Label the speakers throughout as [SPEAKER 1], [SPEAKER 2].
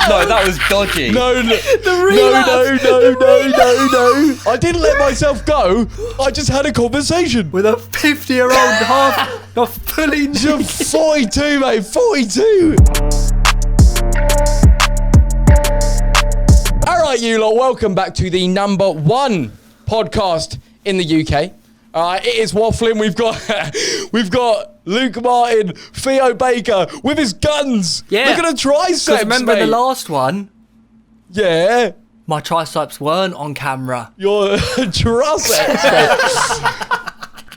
[SPEAKER 1] No, that was dodgy.
[SPEAKER 2] No. I didn't let myself go. I just had a conversation.
[SPEAKER 3] With a 50-year-old half, not fully nude.
[SPEAKER 2] You're 42, mate. 42. All right, you lot. Welcome back to the #1 podcast in the UK. It is Wafflin. We've got Luke Martin, Theo Baker with his guns.
[SPEAKER 3] Yeah.
[SPEAKER 2] Look at the triceps,
[SPEAKER 3] Because remember
[SPEAKER 2] mate.
[SPEAKER 3] the last one?
[SPEAKER 2] Yeah.
[SPEAKER 3] My triceps weren't on camera.
[SPEAKER 2] Your triceps, mate.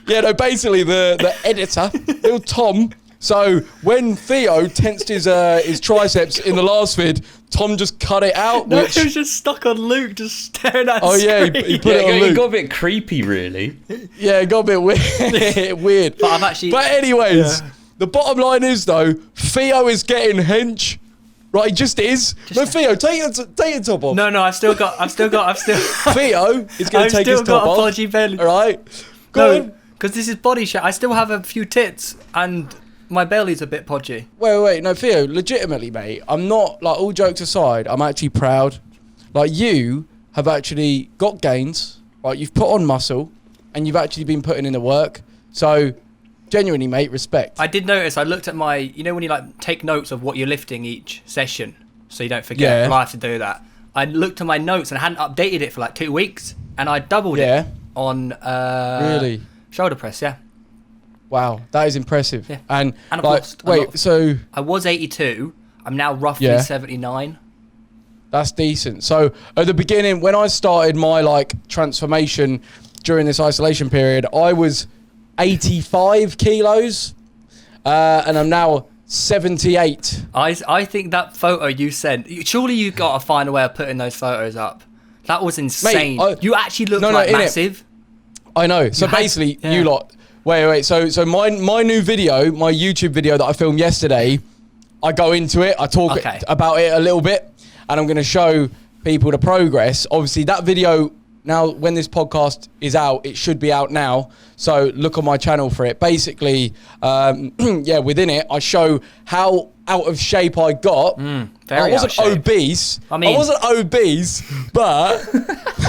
[SPEAKER 2] Yeah, no, basically the editor, little Tom. So when Theo tensed his triceps in the last vid, Tom just cut it out.
[SPEAKER 3] No, it was just stuck on Luke, just staring at the
[SPEAKER 2] screen. He put it on Luke.
[SPEAKER 1] It got a bit creepy, really.
[SPEAKER 2] Yeah, it got a bit weird.
[SPEAKER 3] But I've actually...
[SPEAKER 2] But anyways, the bottom line is though, Theo is getting hench. Right, he just is. Theo, take your top off.
[SPEAKER 3] No, I've still got...
[SPEAKER 2] Theo is going to take his top off.
[SPEAKER 3] I've still got a podgy belly.
[SPEAKER 2] All right, go on.
[SPEAKER 3] Because this is body shape. I still have a few tits and my belly's a bit podgy.
[SPEAKER 2] Wait. No, Theo, legitimately, mate, I'm not, like, all jokes aside, I'm actually proud. Like, you have actually got gains, right? You've put on muscle and you've actually been putting in the work. So, genuinely, mate, respect.
[SPEAKER 3] I did notice, I looked at my, you know when you like take notes of what you're lifting each session so you don't forget?
[SPEAKER 2] Yeah.
[SPEAKER 3] Well, I have to do that. I looked at my notes and I hadn't updated it for like 2 weeks and I doubled it on
[SPEAKER 2] really?
[SPEAKER 3] Shoulder press, yeah.
[SPEAKER 2] Wow, that is impressive.
[SPEAKER 3] Yeah.
[SPEAKER 2] And
[SPEAKER 3] I've
[SPEAKER 2] like,
[SPEAKER 3] lost
[SPEAKER 2] so
[SPEAKER 3] I was 82. I'm now roughly 79.
[SPEAKER 2] That's decent. So at the beginning, when I started my like transformation during this isolation period, I was 85 kilos, and I'm now 78.
[SPEAKER 3] I think that photo you sent, surely you got to find a way of putting those photos up. That was insane.
[SPEAKER 2] Mate,
[SPEAKER 3] you actually look like massive.
[SPEAKER 2] I know. So basically, you lot. Wait. So my new video, my YouTube video that I filmed yesterday, I go into it. I talk about it a little bit, and I'm going to show people the progress. Obviously, that video now, when this podcast is out, it should be out now. So look on my channel for it. Basically, within it, I show how out of shape I got.
[SPEAKER 3] I
[SPEAKER 2] wasn't obese. I wasn't obese, but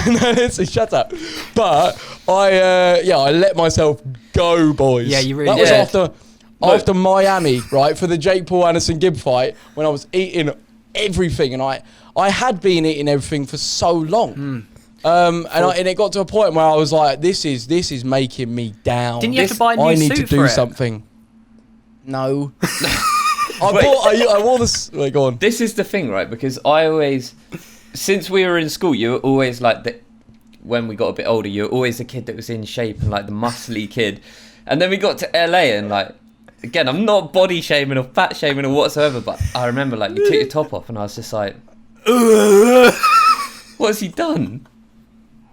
[SPEAKER 2] no, listen, shut up. But I let myself go, boys.
[SPEAKER 3] Yeah, you really
[SPEAKER 2] did. That
[SPEAKER 3] did.
[SPEAKER 2] was after Miami, right, for the Jake Paul Anderson Gibb fight, when I was eating everything, and I had been eating everything for so long. And it got to a point where I was like, this is making me down.
[SPEAKER 3] Didn't you have to buy a new suit
[SPEAKER 2] I need to do something. No. I wore this. Wait, go on.
[SPEAKER 1] This is the thing, right? Because I always, since we were in school, you were always like when we got a bit older, you were always the kid that was in shape and like the muscly kid. And then we got to LA and like, again, I'm not body shaming or fat shaming or whatsoever, but I remember like you took your top off and I was just like, what has he done?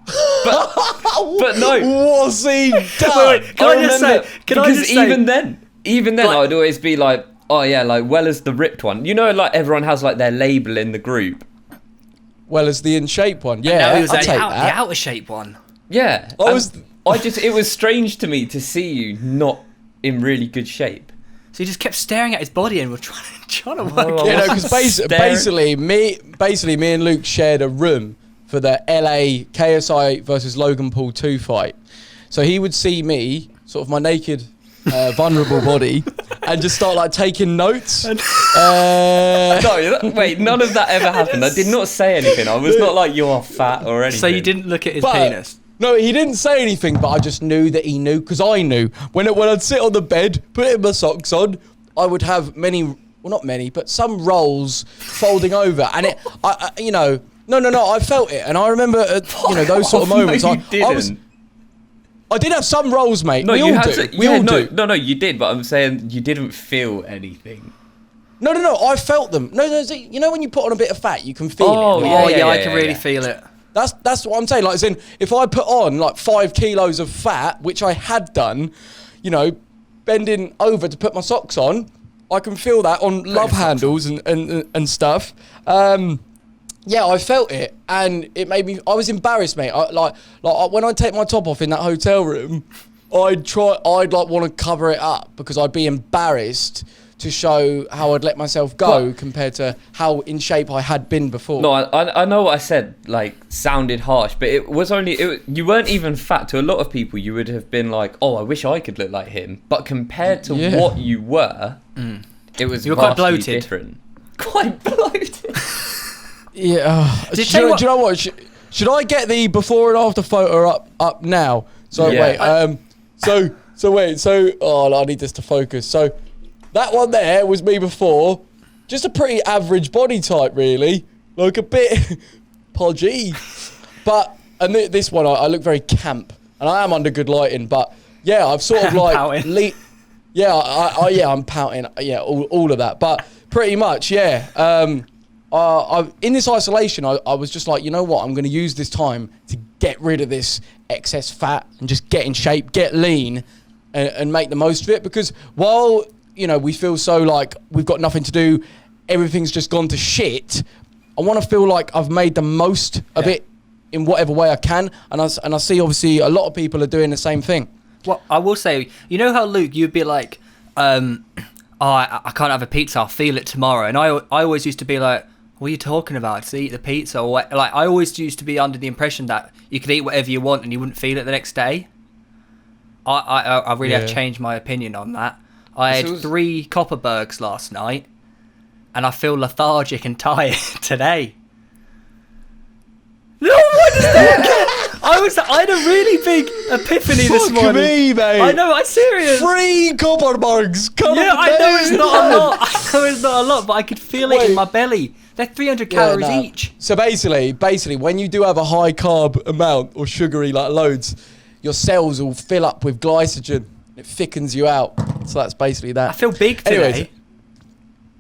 [SPEAKER 1] But no.
[SPEAKER 2] What's he done?
[SPEAKER 1] Because even then I'd always be like, oh yeah, like Weller's the ripped one. You know, like everyone has like their label in the group.
[SPEAKER 2] Weller's the in shape one. Yeah,
[SPEAKER 3] no, it was
[SPEAKER 2] I'll take
[SPEAKER 3] the
[SPEAKER 2] that.
[SPEAKER 3] out of shape one.
[SPEAKER 1] Yeah. It was strange to me to see you not in really good shape.
[SPEAKER 3] So he just kept staring at his body and we're trying to work it.
[SPEAKER 2] You know, because basically me and Luke shared a room for the LA KSI versus Logan Paul 2 fight. So he would see me, sort of my naked, vulnerable body, and just start like taking notes.
[SPEAKER 1] No, wait, none of that ever happened. I did not say anything. I was not like, you're fat or anything.
[SPEAKER 3] So you didn't look at his penis?
[SPEAKER 2] No, he didn't say anything, but I just knew that he knew, because I knew. When I'd sit on the bed, put my socks on, I would have not many, but some rolls folding over. And I felt it. And I remember, those sort of moments.
[SPEAKER 1] No, you didn't.
[SPEAKER 2] I did have some rolls, mate.
[SPEAKER 1] No,
[SPEAKER 2] we all do.
[SPEAKER 1] No, you did, but I'm saying you didn't feel anything.
[SPEAKER 2] No, I felt them. No, you know when you put on a bit of fat, you can feel it.
[SPEAKER 3] I can really feel it.
[SPEAKER 2] That's what I'm saying. Like, as in, if I put on like 5 kilos of fat, which I had done, bending over to put my socks on, I can feel that on love handles and stuff. I felt it, and it made me. I was embarrassed, mate. When I take my top off in that hotel room, I'd want to cover it up because I'd be embarrassed to show how I'd let myself go compared to how in shape I had been before.
[SPEAKER 1] No, I know what I said, like, sounded harsh, but it was only... you weren't even fat. To a lot of people, you would have been like, oh, I wish I could look like him. But compared to what you were, it was
[SPEAKER 3] you were quite bloated.
[SPEAKER 1] Different. Quite bloated.
[SPEAKER 2] Yeah. Do you know what? Should I get the before and after photo up now? So wait. Oh, I need this to focus. So that one there was me before. Just a pretty average body type, really. Like a bit podgy. But this one, I look very camp, and I am under good lighting. But yeah, I've sort of like I'm pouting. Yeah, all of that. But pretty much, yeah. In this isolation, I was just like, you know what? I'm going to use this time to get rid of this excess fat and just get in shape, get lean, and make the most of it. Because while, you know, we feel so like we've got nothing to do, everything's just gone to shit, I want to feel like I've made the most of it in whatever way I can. And I see, obviously, a lot of people are doing the same thing.
[SPEAKER 3] Well, I will say, you know how, Luke, you'd be like, I can't have a pizza, I'll feel it tomorrow. And I always used to be like, what are you talking about? To eat the pizza? Or what? Like, I always used to be under the impression that you could eat whatever you want and you wouldn't feel it the next day. I really have changed my opinion on that. I had 3 Copperbergs last night, and I feel lethargic and tired today. No, what is that? I had a really big epiphany this morning.
[SPEAKER 2] Fuck me, mate.
[SPEAKER 3] I know, I'm serious.
[SPEAKER 2] 3 Copperbergs.
[SPEAKER 3] I know it's not a lot. I know it's not a lot, but I could feel it in my belly. They're 300 calories each. So
[SPEAKER 2] basically, when you do have a high carb amount or sugary like loads, your cells will fill up with glycogen. It thickens you out. So that's basically that.
[SPEAKER 3] I feel big today.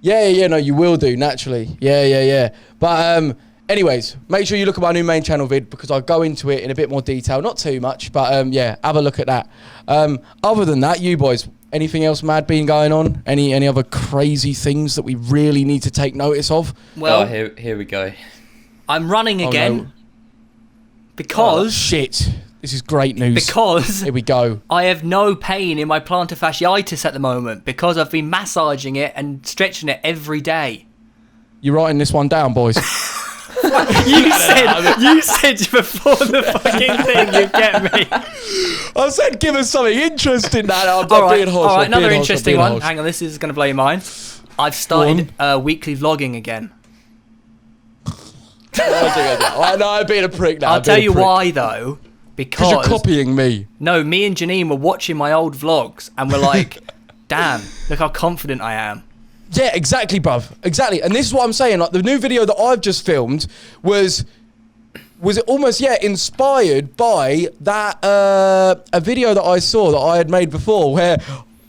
[SPEAKER 2] Anyways, no, you will do naturally. Yeah. But anyways, make sure you look at my new main channel vid because I'll go into it in a bit more detail. Not too much, but have a look at that. Other than that, you boys, anything else mad been going on? Any other crazy things that we really need to take notice of?
[SPEAKER 1] Well, here we go.
[SPEAKER 3] I'm running again because
[SPEAKER 2] shit. This is great news.
[SPEAKER 3] Because
[SPEAKER 2] here we go.
[SPEAKER 3] I have no pain in my plantar fasciitis at the moment because I've been massaging it and stretching it every day.
[SPEAKER 2] You're writing this one down, boys.
[SPEAKER 3] You said before the fucking thing, you get me.
[SPEAKER 2] I said give us something interesting. I'm being harsh.
[SPEAKER 3] All right, another interesting one. Hang on, this is going to blow your mind. I've started weekly vlogging again.
[SPEAKER 2] I know I've been a prick now.
[SPEAKER 3] I'll tell you why, though. Because
[SPEAKER 2] you're copying me.
[SPEAKER 3] No, me and Janine were watching my old vlogs and we're like, damn, look how confident I am.
[SPEAKER 2] Yeah, exactly, bruv. Exactly. And this is what I'm saying. Like, the new video that I've just filmed was it almost, inspired by that, a video that I saw that I had made before where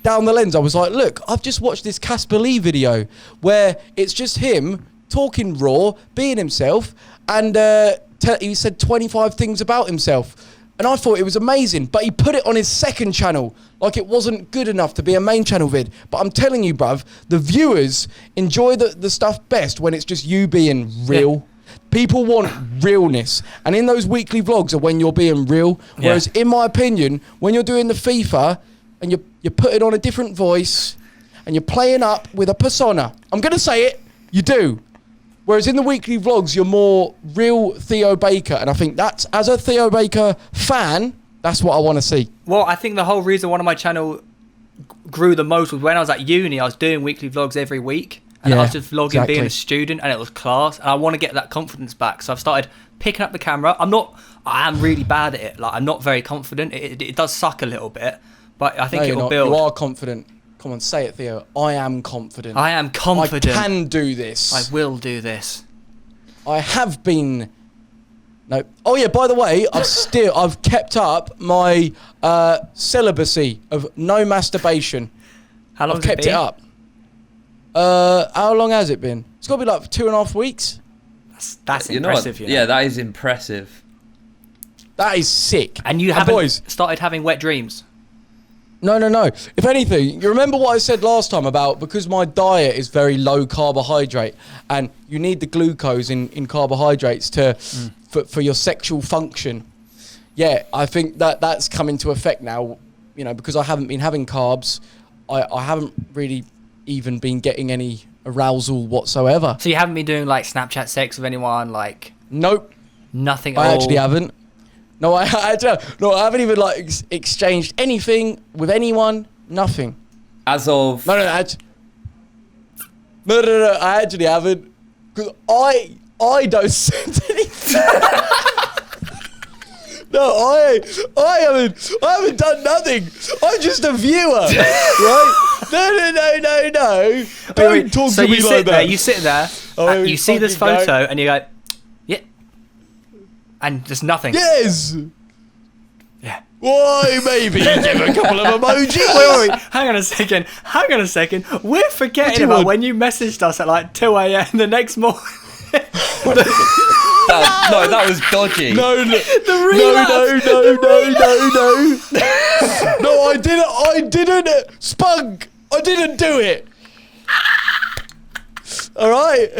[SPEAKER 2] down the lens I was like, look, I've just watched this Casper Lee video where it's just him talking raw, being himself, and he said 25 things about himself. And I thought it was amazing, but he put it on his second channel like it wasn't good enough to be a main channel vid. But I'm telling you, bruv, the viewers enjoy the stuff best when it's just you being real. Yeah. People want realness. And in those weekly vlogs are when you're being real. Whereas, in my opinion, when you're doing the FIFA and you're putting on a different voice and you're playing up with a persona, I'm going to say it, you do. Whereas in the weekly vlogs, you're more real Theo Baker. And I think that's, as a Theo Baker fan, that's what I want to see.
[SPEAKER 3] Well, I think the whole reason one of my channel grew the most was when I was at uni, I was doing weekly vlogs every week. And I was just vlogging being a student, and it was class. And I want to get that confidence back. So I've started picking up the camera. I am really bad at it. Like, I'm not very confident. It does suck a little bit, but I think it will build.
[SPEAKER 2] You are confident. Come on, say it, Theo. I am confident.
[SPEAKER 3] I am confident.
[SPEAKER 2] I can do this.
[SPEAKER 3] I will do this.
[SPEAKER 2] I have been... No. Oh, yeah, by the way, I've kept up my celibacy of no masturbation.
[SPEAKER 3] How long
[SPEAKER 2] has it been? I've kept it up. How long has it been? It's got to be like 2.5 weeks.
[SPEAKER 3] That's impressive, you know?
[SPEAKER 1] Yeah, that is impressive.
[SPEAKER 2] That is sick.
[SPEAKER 3] And you haven't started having wet dreams?
[SPEAKER 2] No. If anything, you remember what I said last time about because my diet is very low carbohydrate and you need the glucose in carbohydrates for your sexual function. Yeah, I think that's come into effect now, you know, because I haven't been having carbs. I haven't really even been getting any arousal whatsoever.
[SPEAKER 3] So you haven't been doing like Snapchat sex with anyone, like
[SPEAKER 2] Nope.
[SPEAKER 3] nothing at
[SPEAKER 2] I
[SPEAKER 3] all?
[SPEAKER 2] actually haven't. No, I haven't even like exchanged anything with anyone. Nothing.
[SPEAKER 1] As of
[SPEAKER 2] No, I actually haven't. Because I don't send anything. No, I haven't done nothing. I'm just a viewer, right? No. Don't talk
[SPEAKER 3] so
[SPEAKER 2] to me
[SPEAKER 3] you
[SPEAKER 2] like
[SPEAKER 3] sit
[SPEAKER 2] that.
[SPEAKER 3] there, you sit there,
[SPEAKER 2] Oh,
[SPEAKER 3] you see this
[SPEAKER 2] fucking
[SPEAKER 3] photo,
[SPEAKER 2] go.
[SPEAKER 3] and you go, yeah, and there's nothing.
[SPEAKER 2] Yes.
[SPEAKER 3] Yeah.
[SPEAKER 2] Why? Maybe give a couple of emojis.
[SPEAKER 3] Wait, hang on a second. We're forgetting about
[SPEAKER 2] want?
[SPEAKER 3] when you messaged us at like 2 a.m. the next morning.
[SPEAKER 1] that was dodgy.
[SPEAKER 2] No,
[SPEAKER 3] The
[SPEAKER 2] no, I didn't. Spunk. I didn't do it. All right.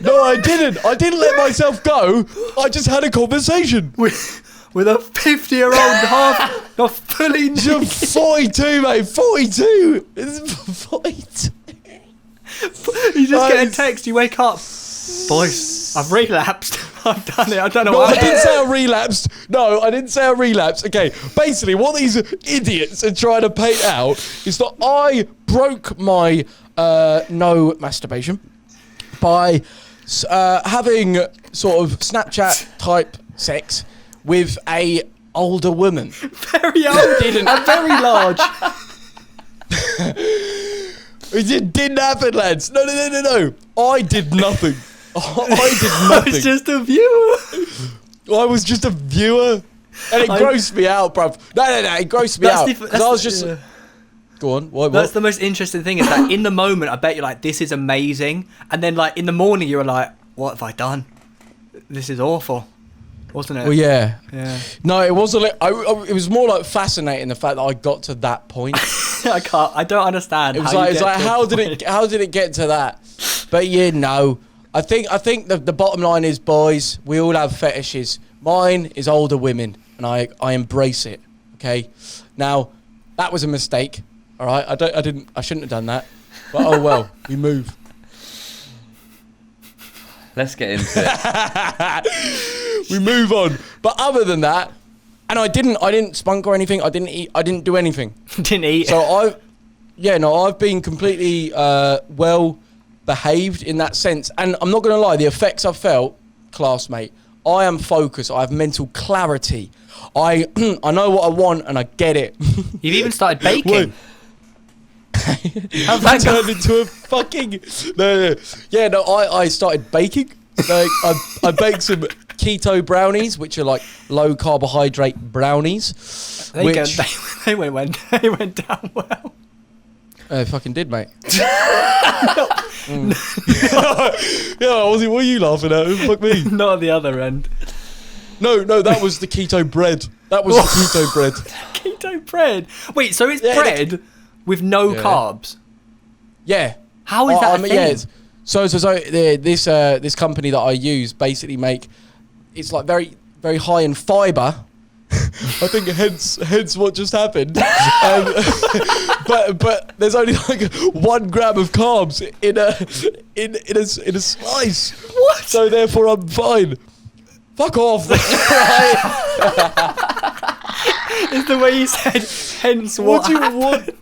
[SPEAKER 2] No, I didn't. I didn't let myself go. I just had a conversation.
[SPEAKER 3] With a 50-year-old half, not fully
[SPEAKER 2] You're
[SPEAKER 3] nude.
[SPEAKER 2] 42, mate. 42. It's 42.
[SPEAKER 3] You just get a text, you wake up. Boys, I've relapsed. I've done it. I don't know
[SPEAKER 2] No,
[SPEAKER 3] what
[SPEAKER 2] I didn't say I relapsed. No, I didn't say I relapsed. Okay, basically, what these idiots are trying to paint out is that I broke my no masturbation by having sort of Snapchat type sex with a older woman.
[SPEAKER 3] Very old. And very large.
[SPEAKER 2] It didn't happen, lads. No. I did nothing. I did
[SPEAKER 3] I
[SPEAKER 2] nothing.
[SPEAKER 3] was just a viewer.
[SPEAKER 2] I was just a viewer. And it grossed me out, bruv. No. It grossed me out. Because I was just... Go on. What?
[SPEAKER 3] That's the most interesting thing is that in the moment, I bet you're like, this is amazing. And then like in the morning, you were like, what have I done? This is awful. Wasn't it?
[SPEAKER 2] Well, yeah.
[SPEAKER 3] Yeah.
[SPEAKER 2] No, it wasn't. It was more like fascinating the fact that I got to that point.
[SPEAKER 3] I don't understand.
[SPEAKER 2] It was like how did it get to that? But I think the bottom line is, boys, we all have fetishes. Mine is older women, and I embrace it. Okay. Now, that was a mistake. All right. I shouldn't have done that. But oh well, we move.
[SPEAKER 1] Let's get into it.
[SPEAKER 2] We move on. But other than that, and I didn't spunk or anything. I didn't eat. I didn't do anything.
[SPEAKER 3] Didn't eat.
[SPEAKER 2] So I've been completely well behaved in that sense. And I'm not going to lie, the effects I felt, classmate, I am focused. I have mental clarity. I know what I want and I get it.
[SPEAKER 3] You've even started baking.
[SPEAKER 2] I turned into a fucking... No. Yeah, no, I started baking. Like, I baked some keto brownies, which are like low carbohydrate brownies.
[SPEAKER 3] They went down well.
[SPEAKER 2] I fucking did, mate. Yeah, Ozzy, what are you laughing at? Fuck me.
[SPEAKER 3] Not at the other end.
[SPEAKER 2] No, that was the keto bread. That was the keto bread.
[SPEAKER 3] Keto bread. Wait, so it's bread with no carbs?
[SPEAKER 2] Yeah.
[SPEAKER 3] How is that a thing?
[SPEAKER 2] Yeah, so this company that I use basically it's like very, very high in fibre. I think hence what just happened. But there's only like 1 gram of carbs in a slice.
[SPEAKER 3] What?
[SPEAKER 2] So therefore I'm fine. Fuck off. Right?
[SPEAKER 3] It's the way you said, hence what happened.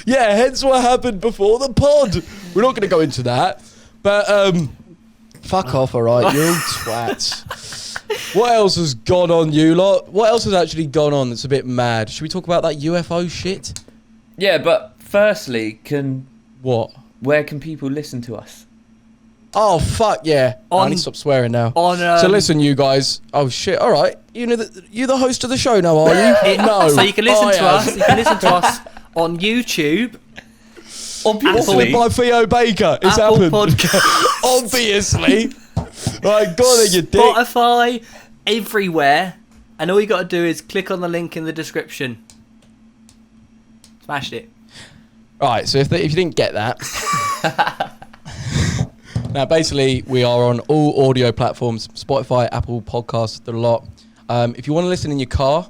[SPEAKER 2] Yeah, hence what happened before the pod. We're not going to go into that. But, fuck off, all right? You twats. What else has gone on, you lot? What else has actually gone on that's a bit mad? Should we talk about that UFO shit?
[SPEAKER 1] Yeah, but firstly,
[SPEAKER 2] What?
[SPEAKER 1] where can people listen to us?
[SPEAKER 2] Oh, fuck, yeah. I need to stop swearing now. So listen, you guys. Oh, shit, all right. You're the host of the show now, are you? No.
[SPEAKER 3] So you can listen to us. You can listen to us on YouTube.
[SPEAKER 1] Obviously.
[SPEAKER 2] By Theo Baker. It's
[SPEAKER 3] Apple
[SPEAKER 2] happened.
[SPEAKER 3] Podcast.
[SPEAKER 2] Obviously. Right, go on then, you dick.
[SPEAKER 3] Spotify, everywhere. And all you got to do is click on the link in the description. Smashed it.
[SPEAKER 2] Right, so if you didn't get that... Now, basically, we are on all audio platforms. Spotify, Apple Podcasts, the lot. If you want to listen in your car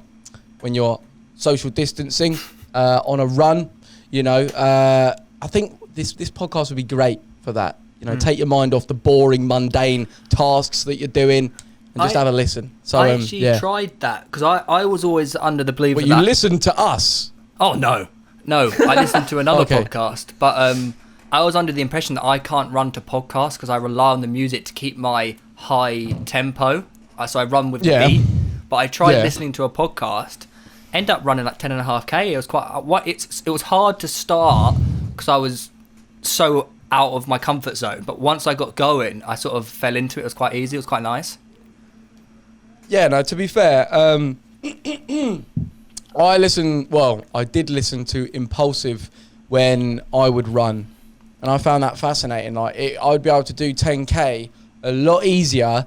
[SPEAKER 2] when you're social distancing, on a run, You know, I think this podcast would be great for that. You know, take your mind off the boring, mundane tasks that you're doing and just have a listen. So
[SPEAKER 3] I actually tried that because I was always under the belief that
[SPEAKER 2] you listened to us.
[SPEAKER 3] Oh no, I listened to another podcast, but I was under the impression that I can't run to podcasts because I rely on the music to keep my high tempo. So I run with the beat. But I tried listening to a podcast, end up running like 10.5k. It was it was hard to start because I was so out of my comfort zone. But once I got going, I sort of fell into it. It was quite easy. It was quite nice.
[SPEAKER 2] Yeah, no, to be fair, I did listen to Impulsive when I would run, and I found that fascinating. Like, I would be able to do 10k a lot easier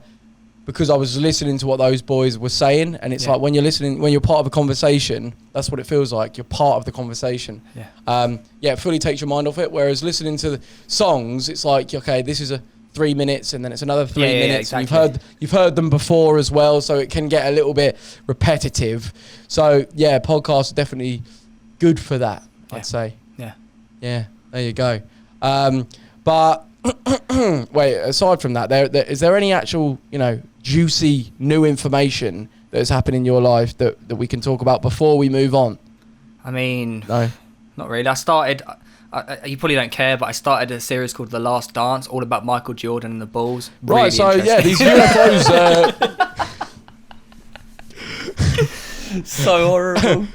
[SPEAKER 2] because I was listening to what those boys were saying, and it's like when you're part of a conversation, that's what it feels like. You're part of the conversation. It fully takes your mind off it. Whereas listening to the songs, it's like, okay, this is 3 minutes, and then it's another 3 minutes. Exactly. You've heard them before as well, so it can get a little bit repetitive. So yeah, podcasts are definitely good for that. I'd say. Yeah. There you go. But wait, aside from that, is there any actual, juicy new information that has happened in your life that we can talk about before we move on?
[SPEAKER 3] I mean,
[SPEAKER 2] no,
[SPEAKER 3] not really. I started. You probably don't care, but I started a series called The Last Dance, all about Michael Jordan and the Bulls. Really
[SPEAKER 2] right, so yeah, these UFOs.
[SPEAKER 3] So horrible.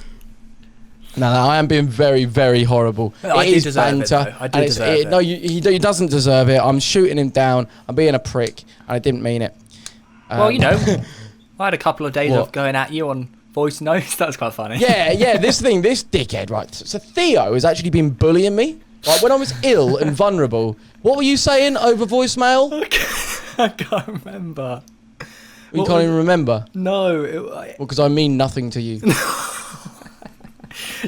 [SPEAKER 2] No, I am being very, very horrible.
[SPEAKER 3] I do deserve it, though. I do deserve it.
[SPEAKER 2] No, he doesn't deserve it. I'm shooting him down. I'm being a prick, and I didn't mean it.
[SPEAKER 3] Well, I had a couple of days of going at you on voice notes. That was quite funny.
[SPEAKER 2] Yeah, this dickhead, right? So Theo has actually been bullying me. Like, when I was ill and vulnerable, what were you saying over voicemail?
[SPEAKER 3] I can't remember.
[SPEAKER 2] You can't even remember?
[SPEAKER 3] No.
[SPEAKER 2] Because I mean nothing to you.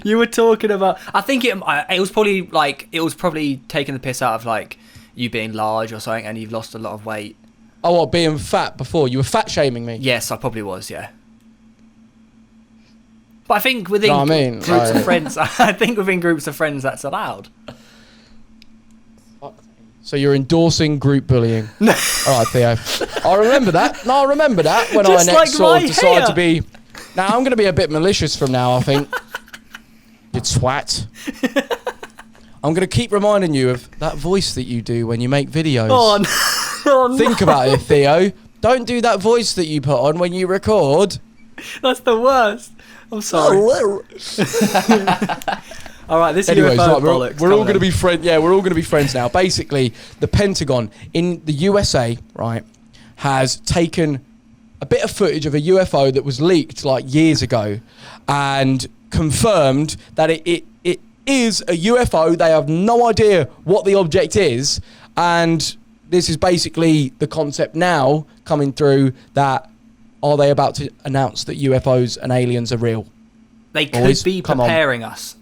[SPEAKER 3] You were talking about. I think it was probably taking the piss out of like you being large or something, and you've lost a lot of weight.
[SPEAKER 2] Oh, what, being fat before? You were fat shaming me?
[SPEAKER 3] Yes, I probably was, yeah. But I think within groups of friends, that's allowed.
[SPEAKER 2] So you're endorsing group bullying? No. All right, Theo. I remember that. No, I remember that when I next sort of decided to be. Now I'm going to be a bit malicious from now, I think. You twat. I'm going to keep reminding you of that voice that you do when you make videos.
[SPEAKER 3] Oh, no.
[SPEAKER 2] Think about it, Theo. Don't do that voice that you put on when you record.
[SPEAKER 3] That's the worst. I'm sorry. All right, this is bollocks.
[SPEAKER 2] We're all going to be friends. Yeah, we're all going to be friends now. Basically, the Pentagon in the USA, right, has taken a bit of footage of a UFO that was leaked like years ago, and confirmed that it is a UFO. They have no idea what the object is, and this is basically the concept now coming through that are they about to announce that UFOs and aliens are real?
[SPEAKER 3] They could be preparing us.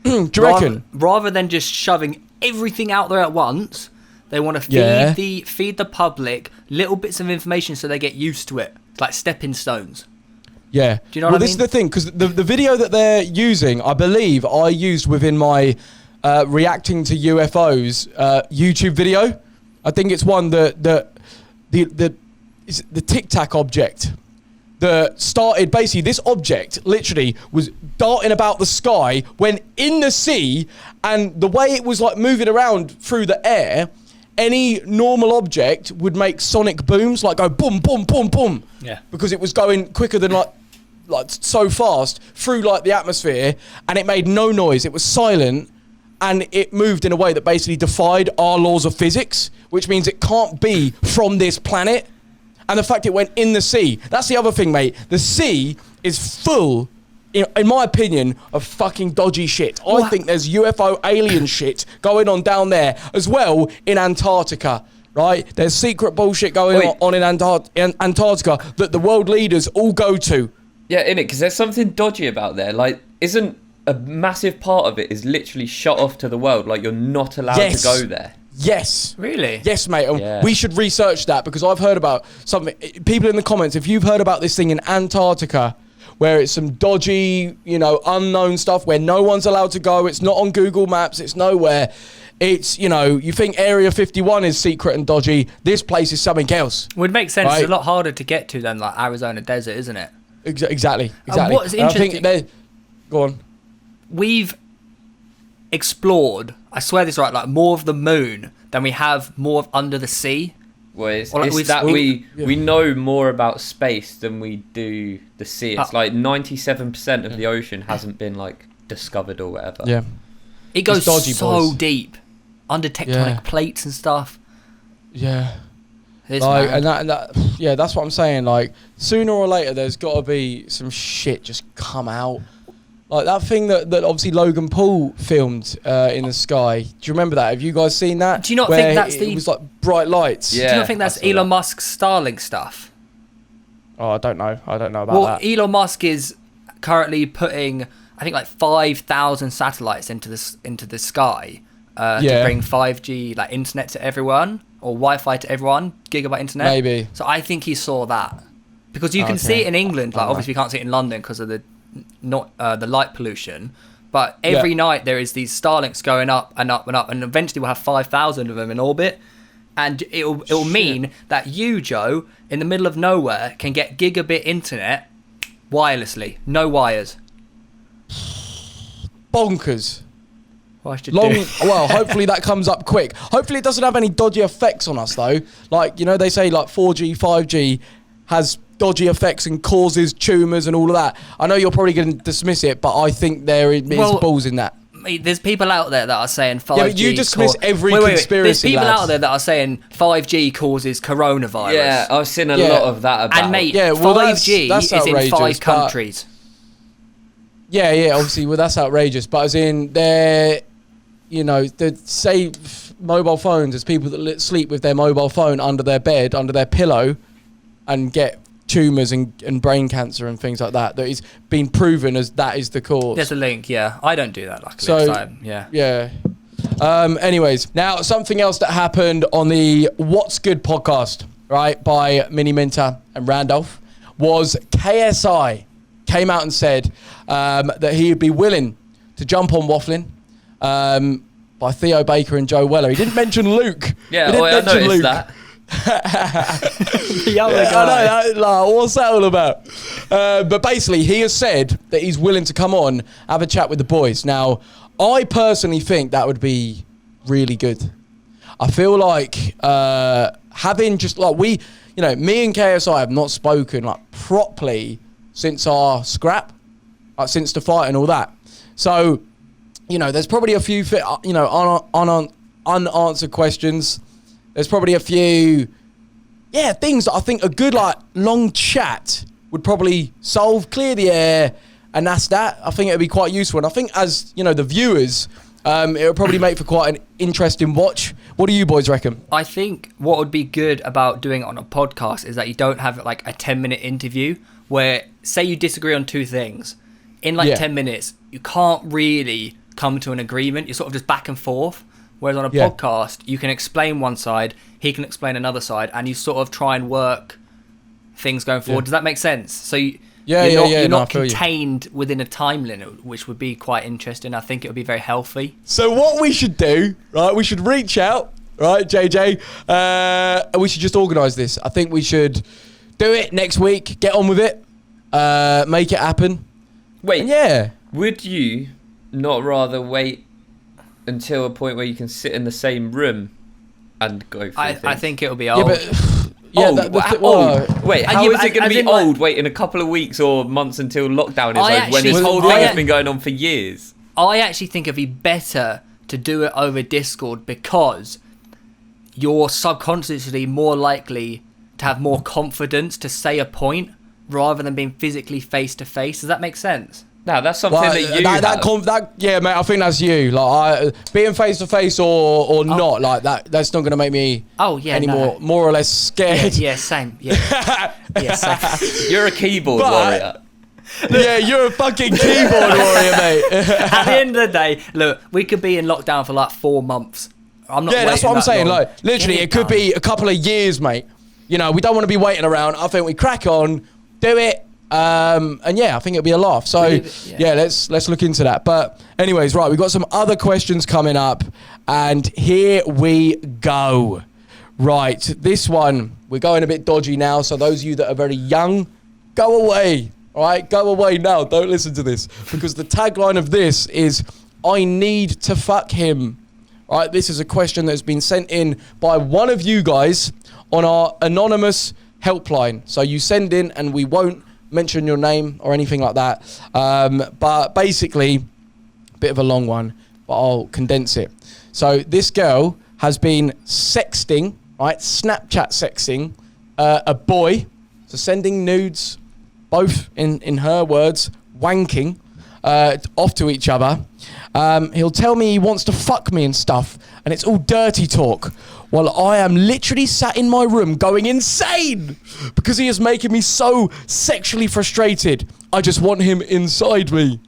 [SPEAKER 2] Do you reckon?
[SPEAKER 3] Rather than just shoving everything out there at once, they want to feed the public little bits of information so they get used to it. It's like stepping stones.
[SPEAKER 2] Yeah.
[SPEAKER 3] Do you know what I mean?
[SPEAKER 2] This is the thing, because the video that they're using, I believe I used within my reacting to UFOs YouTube video. I think it's one that the Tic Tac object that started, basically this object literally was darting about the sky, went in the sea, and the way it was like moving around through the air, any normal object would make sonic booms, like go boom, boom, boom, boom.
[SPEAKER 3] Yeah.
[SPEAKER 2] Because it was going quicker than like so fast through like the atmosphere, and it made no noise. It was silent, and it moved in a way that basically defied our laws of physics, which means it can't be from this planet. And the fact it went in the sea, that's the other thing, mate. The sea is full, in my opinion, of fucking dodgy shit. I think there's UFO alien shit going on down there as well in Antarctica, right? There's secret bullshit going on in Antarctica that the world leaders all go to.
[SPEAKER 1] Yeah, innit? Because there's something dodgy about there. Like, isn't a massive part of it is literally shut off to the world? Like, you're not allowed to go there.
[SPEAKER 2] Yes.
[SPEAKER 3] Really?
[SPEAKER 2] Yes, mate. We should research that, because I've heard about something. People in the comments, if you've heard about this thing in Antarctica, where it's some dodgy, you know, unknown stuff where no one's allowed to go. It's not on Google Maps. It's nowhere. It's, you know, you think Area 51 is secret and dodgy. This place is something else.
[SPEAKER 3] Would make sense.
[SPEAKER 2] Right?
[SPEAKER 3] It's a lot harder to get to than like Arizona desert, isn't it?
[SPEAKER 2] Exactly.
[SPEAKER 3] What's interesting?
[SPEAKER 2] Go on.
[SPEAKER 3] We've explored, I swear this is right, like more of the moon than we have more of under the sea.
[SPEAKER 1] Well, it's that we know more about space than we do the sea. It's like 97% of the ocean hasn't been like discovered or whatever.
[SPEAKER 2] Yeah.
[SPEAKER 3] It goes
[SPEAKER 2] dodgy,
[SPEAKER 3] so
[SPEAKER 2] boys.
[SPEAKER 3] deep under tectonic plates and stuff.
[SPEAKER 2] Yeah.
[SPEAKER 3] It's
[SPEAKER 2] Like,
[SPEAKER 3] mad.
[SPEAKER 2] yeah, that's what I'm saying. Like, sooner or later, there's got to be some shit just come out. Like that thing that obviously Logan Paul filmed in the sky. Do you remember that? Have you guys seen that?
[SPEAKER 3] Do you not think that's
[SPEAKER 2] it was like bright lights?
[SPEAKER 1] Yeah.
[SPEAKER 3] Do you not think that's Elon Musk's Starlink stuff?
[SPEAKER 2] Oh, I don't know about that.
[SPEAKER 3] Elon Musk is currently putting, I think, like 5,000 satellites into the sky to bring 5G like internet to everyone, or Wi-Fi to everyone, gigabyte internet.
[SPEAKER 2] Maybe.
[SPEAKER 3] So I think he saw that because you can see it in England. Like obviously we can't see it in London because of the light pollution. But every night there is these Starlinks going up and up and up, and eventually we'll have 5,000 of them in orbit. And it'll mean that you, Joe, in the middle of nowhere, can get gigabit internet wirelessly, no wires.
[SPEAKER 2] Bonkers.
[SPEAKER 3] Well,
[SPEAKER 2] hopefully that comes up quick. Hopefully it doesn't have any dodgy effects on us though. Like, you know, they say like 4G, 5G has dodgy effects and causes tumours and all of that. I know you're probably going to dismiss it, but I think there is balls in that.
[SPEAKER 3] There's people out there that are saying 5G.
[SPEAKER 2] Yeah, but you dismiss every conspiracy.
[SPEAKER 3] There's people
[SPEAKER 2] lads.
[SPEAKER 3] out there that are saying 5G causes coronavirus.
[SPEAKER 1] Yeah, I've seen a lot of that about.
[SPEAKER 3] And mate,
[SPEAKER 2] yeah, well,
[SPEAKER 3] 5G
[SPEAKER 2] that's
[SPEAKER 3] is in 5
[SPEAKER 2] outrageous,
[SPEAKER 3] countries.
[SPEAKER 2] Yeah, obviously, well, that's outrageous. But as in, they're, you know, they say mobile phones. There's people that sleep with their mobile phone under their bed, under their pillow, and get tumours and brain cancer and things like that. That is been proven as that is the cause.
[SPEAKER 3] There's a link, yeah. I don't do that, luckily.
[SPEAKER 2] So, yeah. Anyways, now something else that happened on the What's Good podcast, right, by Mini Minter and Randolph, was KSI came out and said that he would be willing to jump on Wafflin by Theo Baker and Joe Weller. He didn't mention Luke.
[SPEAKER 1] Yeah, I noticed that.
[SPEAKER 3] The other guy.
[SPEAKER 2] I know, like, what's that all about? But basically, he has said that he's willing to come on, have a chat with the boys. Now, I personally think that would be really good. I feel like having just like me and KSI have not spoken like properly since our scrap, like since the fight and all that. So, you know, there's probably a few, unanswered questions. There's probably a few, things that I think a good, like, long chat would probably clear the air, and that's that. I think it would be quite useful. And I think as, you know, the viewers, it would probably make for quite an interesting watch. What do you boys reckon?
[SPEAKER 3] I think what would be good about doing it on a podcast is that you don't have, like, a 10-minute interview where, say you disagree on two things. In, 10 minutes, you can't really come to an agreement. You're sort of just back and forth. Whereas on a podcast, you can explain one side, he can explain another side, and you sort of try and work things going forward. Does that make sense? So you're not contained within a time limit, which would be quite interesting. I think it would be very healthy.
[SPEAKER 2] So what we should do, right, we should reach out, right, JJ, and we should just organise this. I think we should do it next week, get on with it, make it happen.
[SPEAKER 1] Wait,
[SPEAKER 2] and
[SPEAKER 1] would you not rather wait until a point where you can sit in the same room and go through things?
[SPEAKER 3] I think it'll be old.
[SPEAKER 1] Old. Wait, how is it going to be old waiting a couple of weeks or months until lockdown is over when this whole thing has been going on for years?
[SPEAKER 3] I actually think it'd be better to do it over Discord because you're subconsciously more likely to have more confidence to say a point rather than being physically face to face. Does that make sense?
[SPEAKER 1] No, that's something that you have.
[SPEAKER 2] Mate, I think that's you. Like, being face to face or not, like that's not going to make me more or less scared.
[SPEAKER 3] Yeah, same. Yeah, same.
[SPEAKER 1] You're a keyboard warrior.
[SPEAKER 2] Yeah, you're a fucking keyboard warrior, mate.
[SPEAKER 3] At the end of the day, look, we could be in lockdown for like 4 months. I'm not.
[SPEAKER 2] Yeah, that's what I'm saying.
[SPEAKER 3] Long.
[SPEAKER 2] Like, literally, it could be a couple of years, mate. You know, we don't want to be waiting around. I think we crack on, do it. And yeah, I think it'll be a laugh. So yeah, let's look into that. But anyways, right, we've got some other questions coming up, and here we go. Right, this one, we're going a bit dodgy now, so those of you that are very young, go away. All right, go away now. Don't listen to this, because the tagline of this is, I need to fuck him. All right, this is a question that's been sent in by one of you guys on our anonymous helpline. So you send in and we won't mention your name or anything like that. But basically, a bit of a long one, but I'll condense it. So this girl has been sexting, right, Snapchat sexting, a boy, so sending nudes, both in her words, wanking, off to each other. He'll tell me he wants to fuck me and stuff, and it's all dirty talk, while I am literally sat in my room going insane because he is making me so sexually frustrated. I just want him inside me.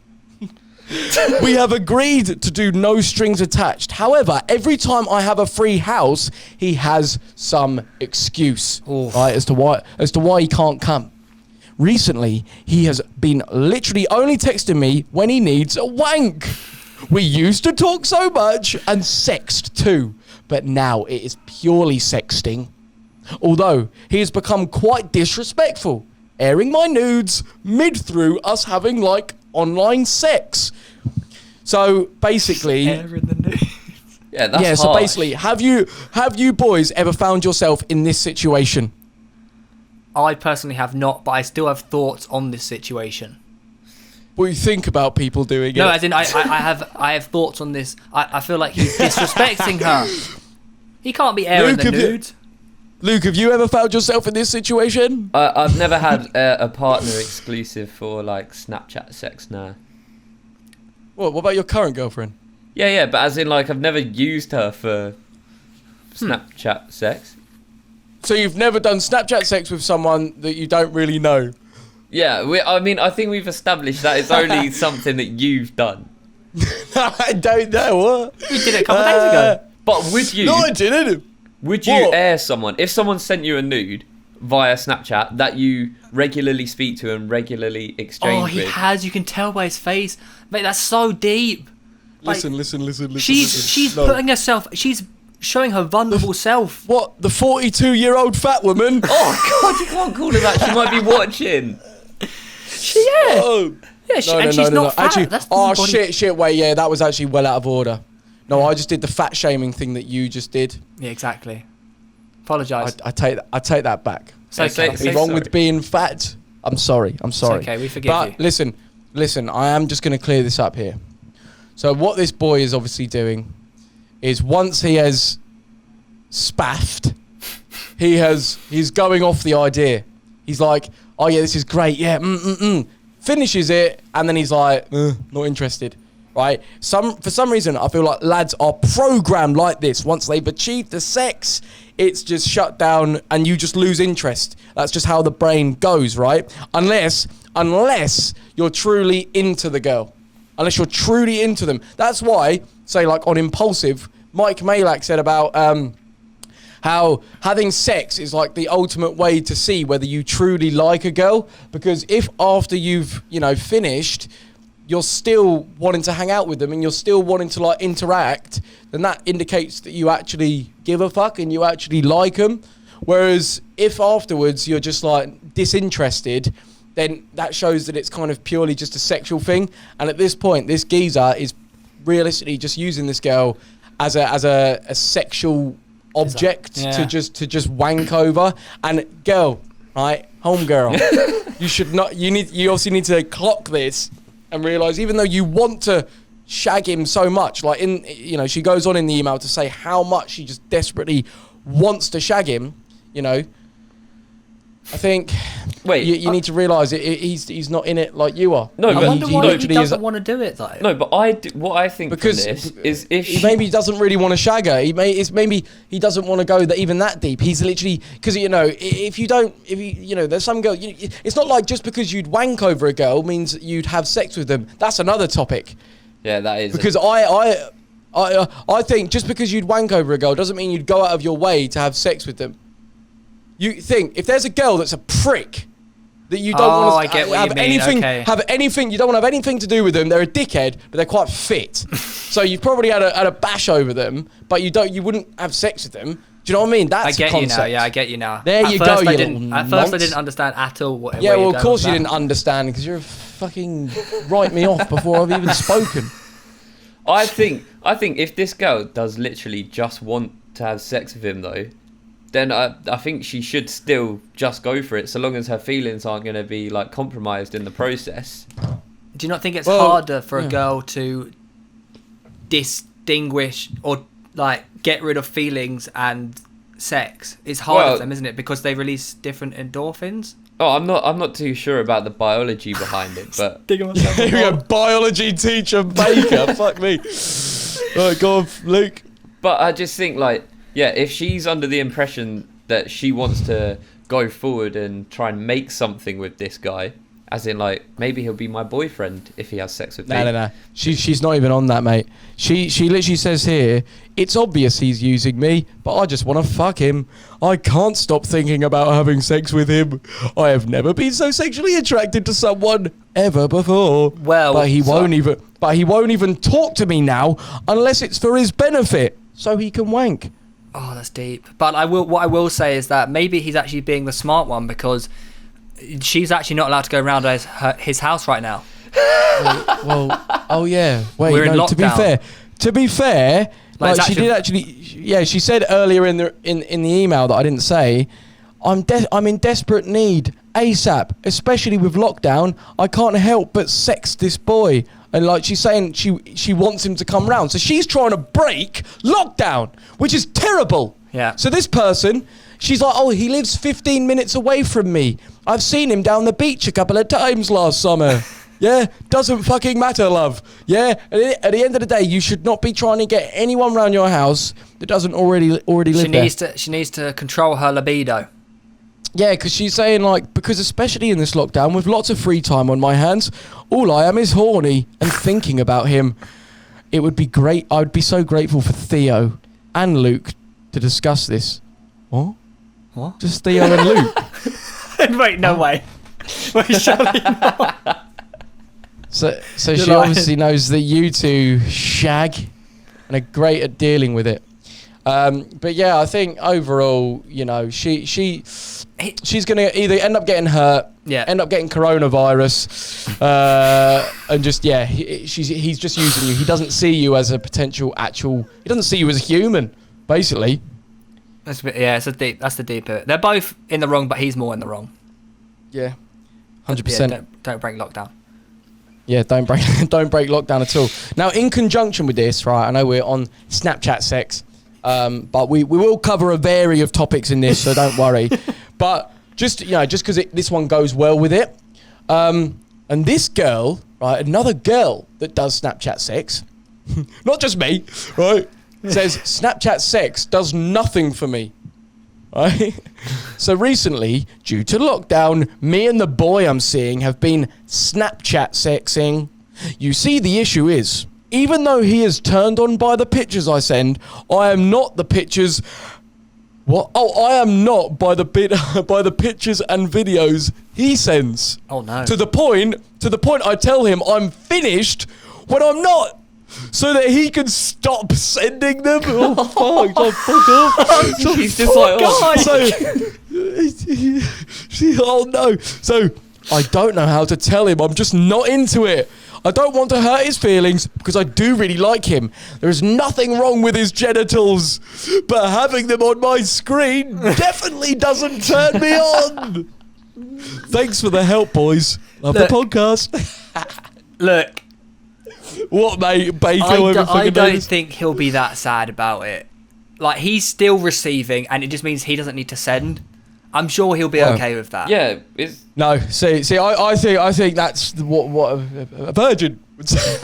[SPEAKER 2] We have agreed to do no strings attached. However, every time I have a free house, he has some excuse, right, as to why he can't come. Recently, he has been literally only texting me when he needs a wank. We used to talk so much and sext too, but now it is purely sexting. Although he has become quite disrespectful, airing my nudes mid through us having like online sex. So basically,
[SPEAKER 3] Airing the nudes.
[SPEAKER 1] Yeah, that's harsh.
[SPEAKER 2] So basically, have you boys ever found yourself in this situation?
[SPEAKER 3] I personally have not, but I still have thoughts on this situation.
[SPEAKER 2] What do you think about people doing it?
[SPEAKER 3] No, as in I have thoughts on this. I feel like he's disrespecting her. He can't be airing the nudes.
[SPEAKER 2] Luke, have you ever found yourself in this situation?
[SPEAKER 1] I've never had a partner exclusive for like Snapchat sex now.
[SPEAKER 2] What about your current girlfriend?
[SPEAKER 1] Yeah, but as in like I've never used her for Snapchat sex.
[SPEAKER 2] So you've never done Snapchat sex with someone that you don't really know?
[SPEAKER 1] Yeah, I think we've established that it's only something that you've done.
[SPEAKER 2] I don't know, what?
[SPEAKER 3] We did it a couple days ago.
[SPEAKER 1] But would you...
[SPEAKER 2] No, I didn't.
[SPEAKER 1] Would you air someone... If someone sent you a nude via Snapchat that you regularly speak to and regularly exchange with...
[SPEAKER 3] Oh, he has. You can tell by his face. Mate, that's so deep.
[SPEAKER 2] Listen.
[SPEAKER 3] She's putting herself... She's showing her vulnerable self.
[SPEAKER 2] What? The 42-year-old fat woman?
[SPEAKER 1] Oh, God, you can't call her that. She might be watching.
[SPEAKER 3] Yeah, she's not fat.
[SPEAKER 2] Actually,
[SPEAKER 3] That's body.
[SPEAKER 2] shit, wait, yeah, that was actually well out of order. No, I just did the fat shaming thing that you just did.
[SPEAKER 3] Yeah, exactly. Apologise.
[SPEAKER 2] I take that back.
[SPEAKER 3] It's okay.
[SPEAKER 2] Nothing wrong with being fat. I'm sorry.
[SPEAKER 3] It's okay, we forgive you.
[SPEAKER 2] But listen, I am just going to clear this up here. So what this boy is obviously doing is once he has spaffed, he's going off the idea. He's like, oh yeah, this is great, yeah, finishes it, and then he's like, not interested, right? For some reason, I feel like lads are programmed like this. Once they've achieved the sex, it's just shut down, and you just lose interest. That's just how the brain goes, right? Unless you're truly into the girl, unless you're truly into them. That's why, say like on Impulsive, Mike Malak said about how having sex is like the ultimate way to see whether you truly like a girl. Because if after you've, finished, you're still wanting to hang out with them and you're still wanting to like interact, then that indicates that you actually give a fuck and you actually like them. Whereas if afterwards you're just like disinterested, then that shows that it's kind of purely just a sexual thing. And at this point, this geezer is realistically just using this girl as a sexual object to just wank over. And girl, right, home girl, you obviously need to clock this and realize, even though you want to shag him so much, like she goes on in the email to say how much she just desperately wants to shag him, I think you need to realise he's not in it like you are.
[SPEAKER 3] No, I wonder why he doesn't want to do it though.
[SPEAKER 1] No, but what I think because from this is if
[SPEAKER 2] maybe he doesn't really want to shag her. Maybe he doesn't want to go even that deep. He's literally, because there's some girl. It's not like just because you'd wank over a girl means you'd have sex with them. That's another topic.
[SPEAKER 1] Yeah, that is.
[SPEAKER 2] Because I think just because you'd wank over a girl doesn't mean you'd go out of your way to have sex with them. You think if there's a girl that's a prick that you don't want
[SPEAKER 3] I
[SPEAKER 2] to
[SPEAKER 3] get what
[SPEAKER 2] have
[SPEAKER 3] you mean,
[SPEAKER 2] anything,
[SPEAKER 3] okay.
[SPEAKER 2] have anything. You don't want to have anything to do with them. They're a dickhead, but they're quite fit. So you've probably had a bash over them, but you wouldn't have sex with them. Do you know what I mean? That's
[SPEAKER 3] I get
[SPEAKER 2] the concept.
[SPEAKER 3] you now. Yeah, I get you now.
[SPEAKER 2] There you go.
[SPEAKER 3] At first, I didn't understand at all.
[SPEAKER 2] Yeah, well, of course you didn't understand because you're fucking write me off before I've even spoken.
[SPEAKER 1] I think if this girl does literally just want to have sex with him though, then I think she should still just go for it, so long as her feelings aren't going to be like compromised in the process.
[SPEAKER 3] Do you not think it's harder for a girl to distinguish or like get rid of feelings and sex? It's harder for them, isn't it? Because they release different endorphins.
[SPEAKER 1] Oh, I'm not too sure about the biology behind it, but
[SPEAKER 2] You're a biology teacher, Baker. Fuck me. Right, go on, Luke.
[SPEAKER 1] But I just think like, yeah, if she's under the impression that she wants to go forward and try and make something with this guy, as in like maybe he'll be my boyfriend if he has sex with me.
[SPEAKER 2] No. She's not even on that, mate. She literally says here, it's obvious he's using me, but I just want to fuck him. I can't stop thinking about having sex with him. I have never been so sexually attracted to someone ever before.
[SPEAKER 3] Well,
[SPEAKER 2] but he won't even talk to me now unless it's for his benefit, so he can wank.
[SPEAKER 3] Oh, that's deep. But what I will say is that maybe he's actually being the smart one, because she's actually not allowed to go around his house right now.
[SPEAKER 2] Oh yeah. Wait,
[SPEAKER 3] we're in lockdown.
[SPEAKER 2] To be fair, like she did actually. Yeah, she said earlier in the email that I didn't say, I'm in desperate need ASAP, especially with lockdown. I can't help but sex this boy. And like she's saying, she wants him to come round. So she's trying to break lockdown, which is terrible.
[SPEAKER 3] Yeah.
[SPEAKER 2] So this person, she's like, oh, he lives 15 minutes away from me. I've seen him down the beach a couple of times last summer. Yeah, doesn't fucking matter, love. Yeah, at the end of the day, you should not be trying to get anyone around your house that doesn't already live there.
[SPEAKER 3] She needs to control her libido.
[SPEAKER 2] Yeah, because she's saying, like, because especially in this lockdown, with lots of free time on my hands, all I am is horny and thinking about him. It would be great. I would be so grateful for Theo and Luke to discuss this. What? Just Theo and Luke.
[SPEAKER 3] Wait, no way. Wait, surely not.
[SPEAKER 2] So she obviously knows that you two shag and are great at dealing with it. But yeah, I think overall, you know, she's going to either end up getting hurt, end up getting coronavirus, and just, he's just using you. He doesn't see you as a potential he doesn't see you as a human, basically.
[SPEAKER 3] That's the deeper. They're both in the wrong, but he's more in the wrong.
[SPEAKER 2] Yeah, 100%.
[SPEAKER 3] Yeah, don't break lockdown.
[SPEAKER 2] Yeah, don't break lockdown at all. Now, in conjunction with this, right, I know we're on Snapchat sex, but we will cover a variety of topics in this, so don't worry. But just because this one goes well with it, and this girl, right, another girl that does Snapchat sex, not just me, right, says Snapchat sex does nothing for me. Right? So recently, due to lockdown, me and the boy I'm seeing have been Snapchat sexing. You see, the issue is, even though he is turned on by the pictures I send, I am not the pictures. What? Oh, I am not by the pictures and videos he sends.
[SPEAKER 3] Oh no!
[SPEAKER 2] To the point I tell him I'm finished when I'm not. So that he can stop sending them. Oh fuck! Oh fuck off!
[SPEAKER 1] He's just like,
[SPEAKER 2] oh no! So I don't know how to tell him. I'm just not into it. I don't want to hurt his feelings because I do really like him. There is nothing wrong with his genitals, but having them on my screen definitely doesn't turn me on. Thanks for the help, boys. Love the podcast.
[SPEAKER 3] Look.
[SPEAKER 2] What, mate? Baker,
[SPEAKER 3] I don't think he'll be that sad about it. Like, he's still receiving, and it just means he doesn't need to send. I'm sure he'll be okay with that.
[SPEAKER 1] Yeah.
[SPEAKER 2] No, see, I think that's what a virgin would say.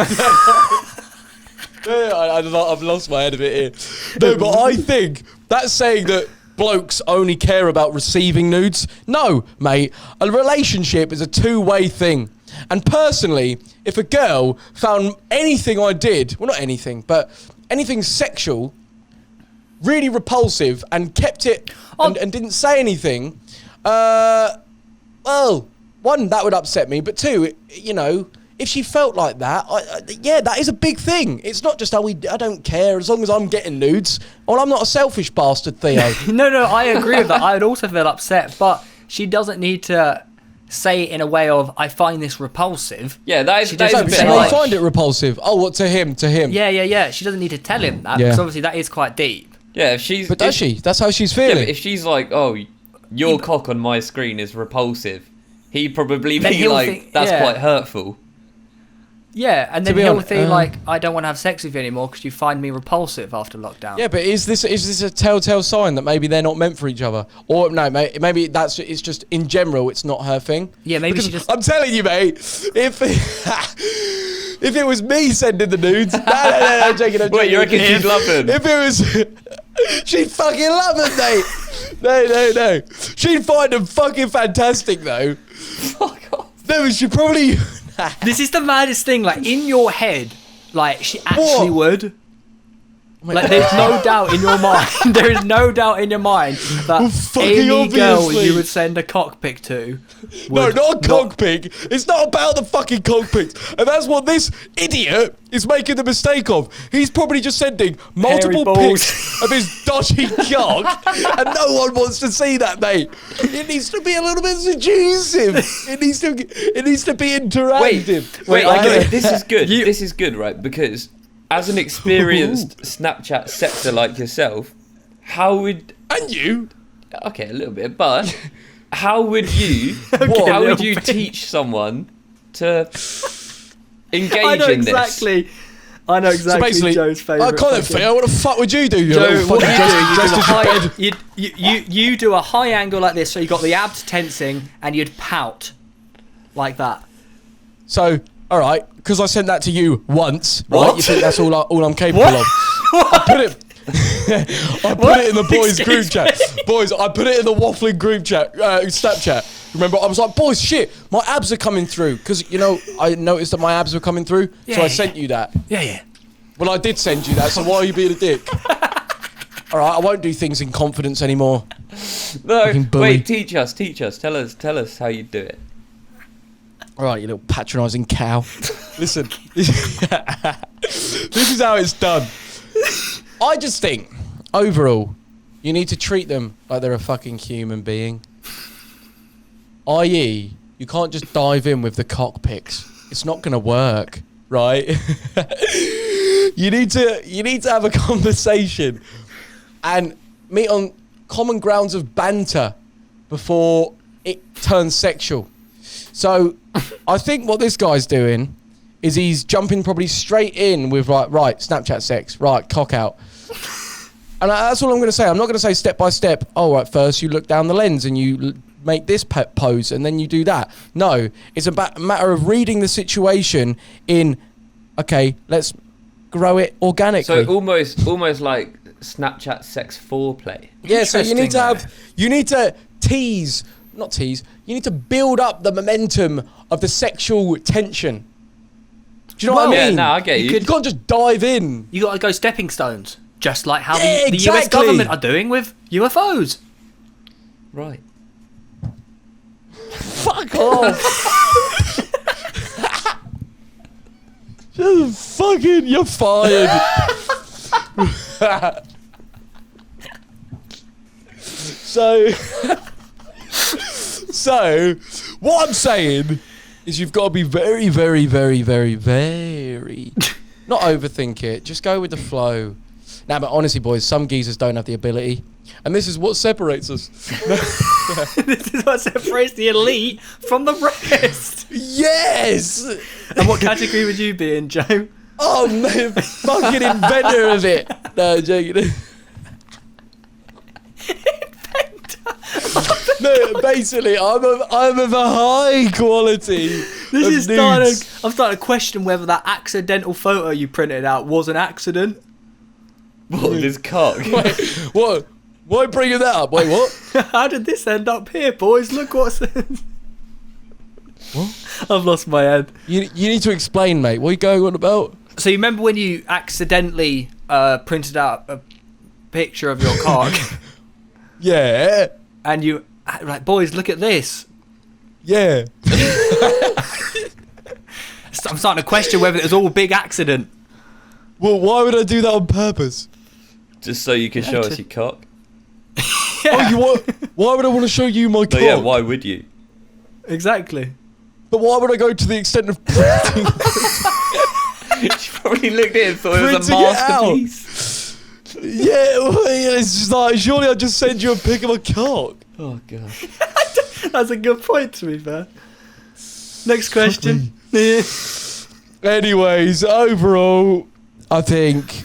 [SPEAKER 2] I've lost my head a bit here. No, but I think that's saying that blokes only care about receiving nudes. No, mate. A relationship is a two-way thing. And personally, if a girl found anything I did, well, not anything, but anything sexual, really repulsive and kept it and didn't say anything, well, one, that would upset me, but two, you know, if she felt like that, yeah, that is a big thing. It's not just, I don't care as long as I'm getting nudes. Well, I'm not a selfish bastard, Theo.
[SPEAKER 3] No, I agree with that. I would also feel upset, but she doesn't need to say it in a way of, I find this repulsive.
[SPEAKER 1] Yeah, that is a bit
[SPEAKER 2] She may
[SPEAKER 1] like...
[SPEAKER 2] find it repulsive. Oh, what, to him?
[SPEAKER 3] Yeah. She doesn't need to tell him that, because obviously that is quite deep.
[SPEAKER 1] Yeah, if she's...
[SPEAKER 2] But does she? That's how she's feeling.
[SPEAKER 1] Yeah, but if she's like, oh, your cock on my screen is repulsive, he'd probably be like, that's quite hurtful.
[SPEAKER 3] Yeah, and then he'll think like, I don't want to have sex with you anymore because you find me repulsive after lockdown.
[SPEAKER 2] Yeah, but is this a telltale sign that maybe they're not meant for each other? Or no, maybe it's just in general it's not her thing.
[SPEAKER 3] Yeah, maybe
[SPEAKER 2] because
[SPEAKER 3] she just...
[SPEAKER 2] I'm telling you, mate, if it was me sending the nudes, no, joking.
[SPEAKER 1] Wait, you reckon she'd love him?
[SPEAKER 2] If it was, she'd fucking love it, mate. No, she'd find them fucking fantastic though.
[SPEAKER 1] Fuck off.
[SPEAKER 2] No, she probably.
[SPEAKER 3] This is the maddest thing, like, in your head, like, she actually would. Like, there's no doubt in your mind. There is no doubt in your mind that any girl you would send a cock pic to.
[SPEAKER 2] No, not a cock pic. It's not about the fucking cock pics. And that's what this idiot is making the mistake of. He's probably just sending multiple pics of his dodgy cock, and no one wants to see that, mate. It needs to be a little bit seductive. It needs to be interactive.
[SPEAKER 1] Wait, this is good. This is good, right? Because as an experienced Snapchat sector like yourself, how would...
[SPEAKER 2] And you?
[SPEAKER 1] Okay, a little bit, but how would you teach someone to engage in this?
[SPEAKER 3] I know exactly
[SPEAKER 2] so
[SPEAKER 3] Joe's favourite.
[SPEAKER 2] I can't Theo, what the fuck would you do?
[SPEAKER 3] Joe, what do? You do a high angle like this, so you got the abs tensing, and you'd pout like that.
[SPEAKER 2] So... All right, because I sent that to you once, right? What? You think that's all I'm capable of? I put it in the boys' group chat. Boys, I put it in the Wafflin group chat, Snapchat. Remember, I was like, boys, shit, my abs are coming through. Because, you know, I noticed that my abs were coming through, so I sent you that.
[SPEAKER 3] Yeah.
[SPEAKER 2] Well, I did send you that, so why are you being a dick? All right, I won't do things in confidence anymore.
[SPEAKER 1] No, wait, teach us. Tell us how you do it.
[SPEAKER 2] All right, you little patronising cow. Listen, this is how it's done. I just think, overall, you need to treat them like they're a fucking human being. I.e., you can't just dive in with the cock pics. It's not going to work, right? You need to have a conversation and meet on common grounds of banter before it turns sexual. So, I think what this guy's doing is he's jumping probably straight in with right, Snapchat sex, right, cock out. And that's all I'm going to say. I'm not going to say step by step, oh, right, first you look down the lens and you make this pose and then you do that. No, it's a matter of reading the situation in, okay, let's grow it organically.
[SPEAKER 1] So almost like Snapchat sex foreplay.
[SPEAKER 2] Yeah, so you need to you need to build up the momentum of the sexual tension. Do you know what I mean?
[SPEAKER 1] Yeah, no, I get you.
[SPEAKER 2] You can't just dive in.
[SPEAKER 3] You got to go stepping stones, just like how the US government are doing with UFOs.
[SPEAKER 1] Right.
[SPEAKER 2] Fuck off. Just fucking, you're fired. So, what I'm saying is you've got to be very, very, very, very, very... not overthink it. Just go with the flow. Now, but honestly, boys, some geezers don't have the ability. And this is what separates us.
[SPEAKER 3] This is what separates the elite from the rest.
[SPEAKER 2] Yes!
[SPEAKER 3] And what category would you be in, Joe?
[SPEAKER 2] Oh, man, fucking inventor of it. No, joking. No, basically, I'm of a high quality. I'm
[SPEAKER 3] starting to question whether that accidental photo you printed out was an accident.
[SPEAKER 1] What, this cock?
[SPEAKER 2] Wait, what? Why bringing that up? Wait, what?
[SPEAKER 3] How did this end up here, boys? Look what's... What? I've lost my head.
[SPEAKER 2] You need to explain, mate. What are you going on about?
[SPEAKER 3] So you remember when you accidentally printed out a picture of your cock?
[SPEAKER 2] Yeah.
[SPEAKER 3] And you... Like, boys, look at this.
[SPEAKER 2] Yeah.
[SPEAKER 3] I'm starting to question whether it was all a big accident.
[SPEAKER 2] Well, why would I do that on purpose?
[SPEAKER 1] Just so you can show us your cock.
[SPEAKER 2] Oh, why would I want to show you my cock?
[SPEAKER 1] No, yeah, why would you?
[SPEAKER 3] Exactly.
[SPEAKER 2] But why would I go to the extent of printing?
[SPEAKER 1] She probably looked at it and thought it was a
[SPEAKER 2] Printing it out.
[SPEAKER 1] masterpiece.
[SPEAKER 2] It's just like, surely I'll just send you a pic of my cock.
[SPEAKER 1] Oh, God.
[SPEAKER 3] That's a good point, to be fair. Next question.
[SPEAKER 2] Anyways, overall, I think...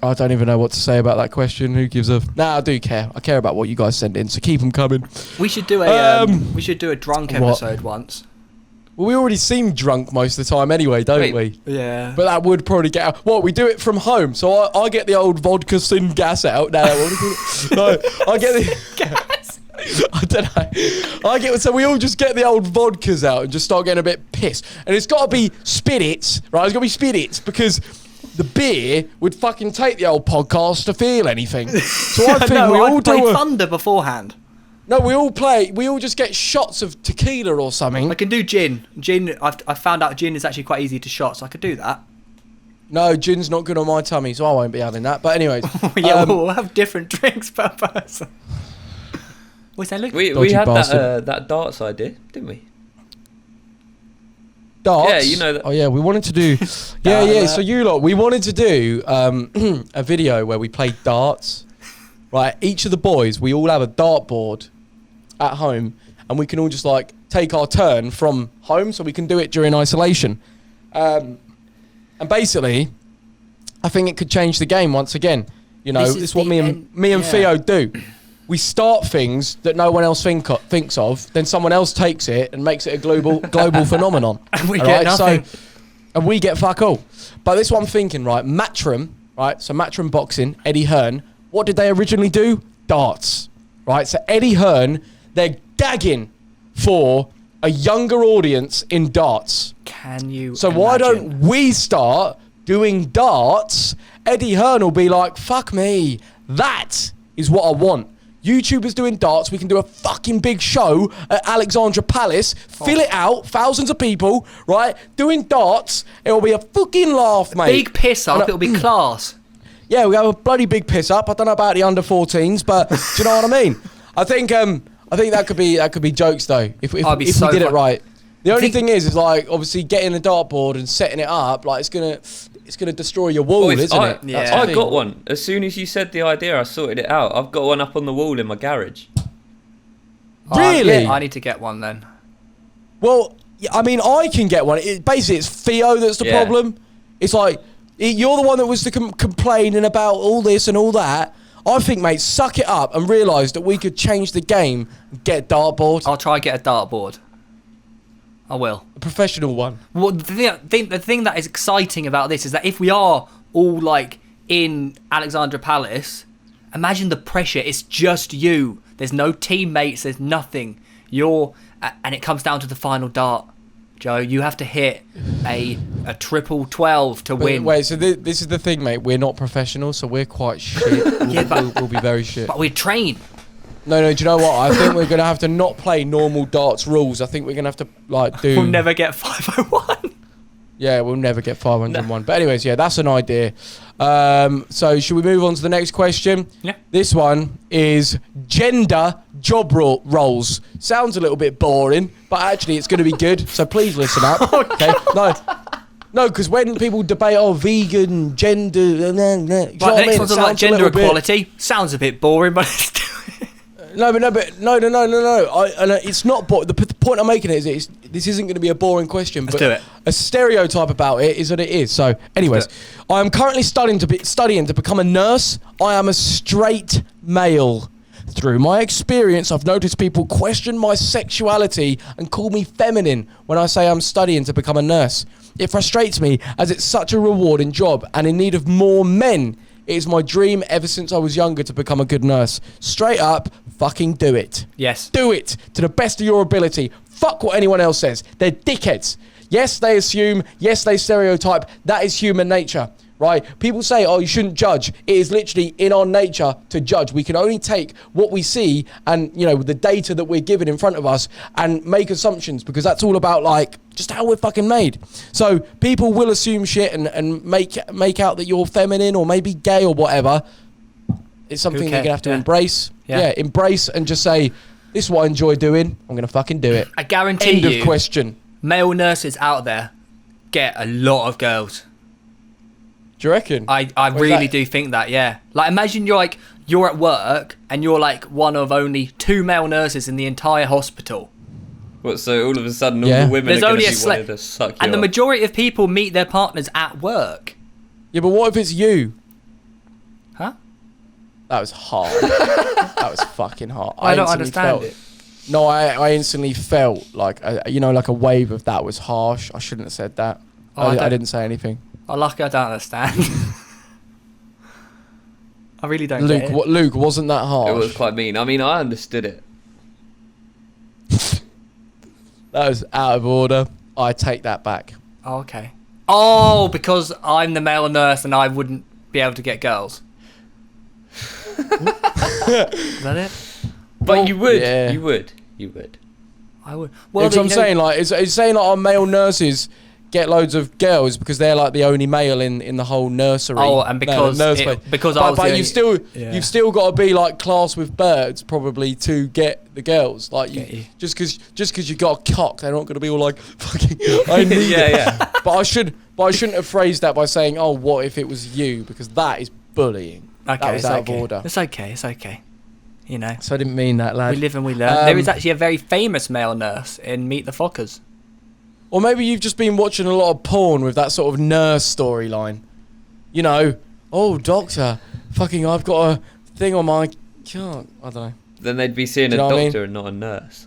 [SPEAKER 2] I don't even know what to say about that question. Who gives a... Nah, I do care. I care about what you guys send in, so keep them coming.
[SPEAKER 3] We should do a drunk episode once.
[SPEAKER 2] Well, we already seem drunk most of the time anyway, don't we?
[SPEAKER 3] Yeah.
[SPEAKER 2] But that would probably get out. What, we do it from home. So I get the old vodka sin gas out. No, I get the...
[SPEAKER 3] Gas.
[SPEAKER 2] I don't know. So we all just get the old vodkas out and just start getting a bit pissed. And it's got to be spirits, right? It's got to be spirits because the beer would fucking take the old podcast to feel anything. So I think we all do
[SPEAKER 3] Thunder beforehand.
[SPEAKER 2] No, we all just get shots of tequila or something.
[SPEAKER 3] I can do gin. Gin, I found out gin is actually quite easy to shot, so I could do that.
[SPEAKER 2] No, gin's not good on my tummy, so I won't be having that. But anyways.
[SPEAKER 3] Yeah, we'll have different drinks per person. What's that look?
[SPEAKER 1] We had that darts idea, didn't we?
[SPEAKER 2] Darts?
[SPEAKER 1] Yeah, you know that.
[SPEAKER 2] Oh, yeah, we wanted to do... yeah, so you lot, we wanted to do a video where we played darts. Right, each of the boys, we all have a dartboard at home, and we can all just, like, take our turn from home, so we can do it during isolation. And basically, I think it could change the game once again. You know, this is what me and Theo do. We start things that no one else thinks of, then someone else takes it and makes it a global phenomenon.
[SPEAKER 3] And we get nothing.
[SPEAKER 2] And we get fuck all. But this is what I'm thinking, right? Matchroom, right? So Matchroom Boxing, Eddie Hearn. What did they originally do? Darts, right? So Eddie Hearn, they're gagging for a younger audience in darts.
[SPEAKER 3] Can you
[SPEAKER 2] So why don't we start doing darts? Eddie Hearn will be like, fuck me. That is what I want. YouTubers doing darts. We can do a fucking big show at Alexandra Palace. Fill it out. Thousands of people, right? Doing darts. It'll be a fucking laugh, mate.
[SPEAKER 3] Big piss up. It'll be class.
[SPEAKER 2] Yeah, we have a bloody big piss up. I don't know about the under 14s, but do you know what I mean? I think that could be jokes though. If we did it right. The only thing is like obviously getting a dartboard and setting it up, like it's gonna destroy your wall, isn't it?
[SPEAKER 3] Yeah.
[SPEAKER 1] I got one. As soon as you said the idea, I sorted it out. I've got one up on the wall in my garage.
[SPEAKER 2] Really?
[SPEAKER 3] I need to get one then.
[SPEAKER 2] Well, I mean, I can get one. Basically, it's Theo that's the problem. It's like, you're the one that was complaining about all this and all that. I think, mate, suck it up and realise that we could change the game and get a dartboard.
[SPEAKER 3] I'll try and get a dartboard. I will.
[SPEAKER 2] A professional one.
[SPEAKER 3] Well, the thing that is exciting about this is that if we are all, like, in Alexandra Palace, imagine the pressure. It's just you. There's no teammates. There's nothing. And it comes down to the final dart. Joe, you have to hit a triple 12 to win.
[SPEAKER 2] Wait, so this is the thing, mate. We're not professional, so we're quite shit. We'll be very shit.
[SPEAKER 3] But we're trained.
[SPEAKER 2] No, do you know what? I think we're going to have to not play normal darts rules. I think we're going to have to, like, do...
[SPEAKER 3] We'll never get 501.
[SPEAKER 2] Yeah, we'll never get 501. No. But anyways, yeah, that's an idea. So should we move on to the next question?
[SPEAKER 3] Yeah.
[SPEAKER 2] This one is gender job roles. Sounds a little bit boring, but actually it's going to be good. So please listen up. Okay. No, because when people debate, vegan, gender,
[SPEAKER 3] Right, the next one's like gender equality. Sounds a bit boring, but it's
[SPEAKER 2] No. It's not. The point I'm making is this isn't going to be a boring question.
[SPEAKER 3] Let's do it.
[SPEAKER 2] A stereotype about it is that it is. So, anyways, I am currently studying to become a nurse. I am a straight male. Through my experience, I've noticed people question my sexuality and call me feminine when I say I'm studying to become a nurse. It frustrates me as it's such a rewarding job and in need of more men. It is my dream ever since I was younger to become a good nurse. Straight up, fucking do it.
[SPEAKER 3] Yes.
[SPEAKER 2] Do it to the best of your ability. Fuck what anyone else says. They're dickheads. Yes, they assume. Yes, they stereotype. That is human nature. right? People say, oh, you shouldn't judge. It is literally in our nature to judge. We can only take what we see and, you know, the data that we're given in front of us and make assumptions, because that's all about, like, just how we're fucking made. So people will assume shit and make out that you're feminine or maybe gay or whatever. It's something you're going to have to embrace. Yeah, embrace and just say, this is what I enjoy doing. I'm going to fucking do it.
[SPEAKER 3] I guarantee
[SPEAKER 2] End of question.
[SPEAKER 3] Male nurses out there get a lot of girls.
[SPEAKER 2] Do you reckon?
[SPEAKER 3] I really do think that, yeah. Like, imagine you're at work and you're like one of only 2 male nurses in the entire hospital.
[SPEAKER 1] What, so all of a sudden all the women are going to be wanting to suck you
[SPEAKER 3] And the
[SPEAKER 1] up.
[SPEAKER 3] majority of people meet their partners at work.
[SPEAKER 2] Yeah, but what if it's you?
[SPEAKER 3] Huh?
[SPEAKER 2] That was hard. That was fucking hard.
[SPEAKER 3] I don't understand it.
[SPEAKER 2] No, I instantly felt like, you know, like a wave of that was harsh. I shouldn't have said that. I didn't say anything.
[SPEAKER 3] Oh, lucky I don't understand. I really don't get it.
[SPEAKER 2] Luke, wasn't that harsh?
[SPEAKER 1] It was quite mean. I mean, I understood it.
[SPEAKER 2] That was out of order. I take that back.
[SPEAKER 3] Oh, okay. Oh, because I'm the male nurse and I wouldn't be able to get girls. Is that it?
[SPEAKER 1] But you would.
[SPEAKER 2] Yeah.
[SPEAKER 1] You would.
[SPEAKER 3] I would.
[SPEAKER 2] Well, that's what I'm saying. Like, it's saying like our male nurses get loads of girls because they're like the only male in the whole nursery.
[SPEAKER 3] Oh, and because
[SPEAKER 2] you've still got to be like class with birds probably to get the girls. Like just because you got a cock, they're not going to be all like fucking. I need it.
[SPEAKER 1] Yeah.
[SPEAKER 2] But I shouldn't have phrased that by saying, oh, what if it was you? Because that is bullying.
[SPEAKER 3] Okay,
[SPEAKER 2] that was out of order.
[SPEAKER 3] It's okay. You know.
[SPEAKER 2] So I didn't mean that, lad.
[SPEAKER 3] We live and we learn. There is actually a very famous male nurse in Meet the Fockers.
[SPEAKER 2] Or maybe you've just been watching a lot of porn with that sort of nurse storyline. You know, oh, doctor, fucking, I've got a thing on my... I don't know.
[SPEAKER 1] Then they'd be seeing a doctor and not a nurse.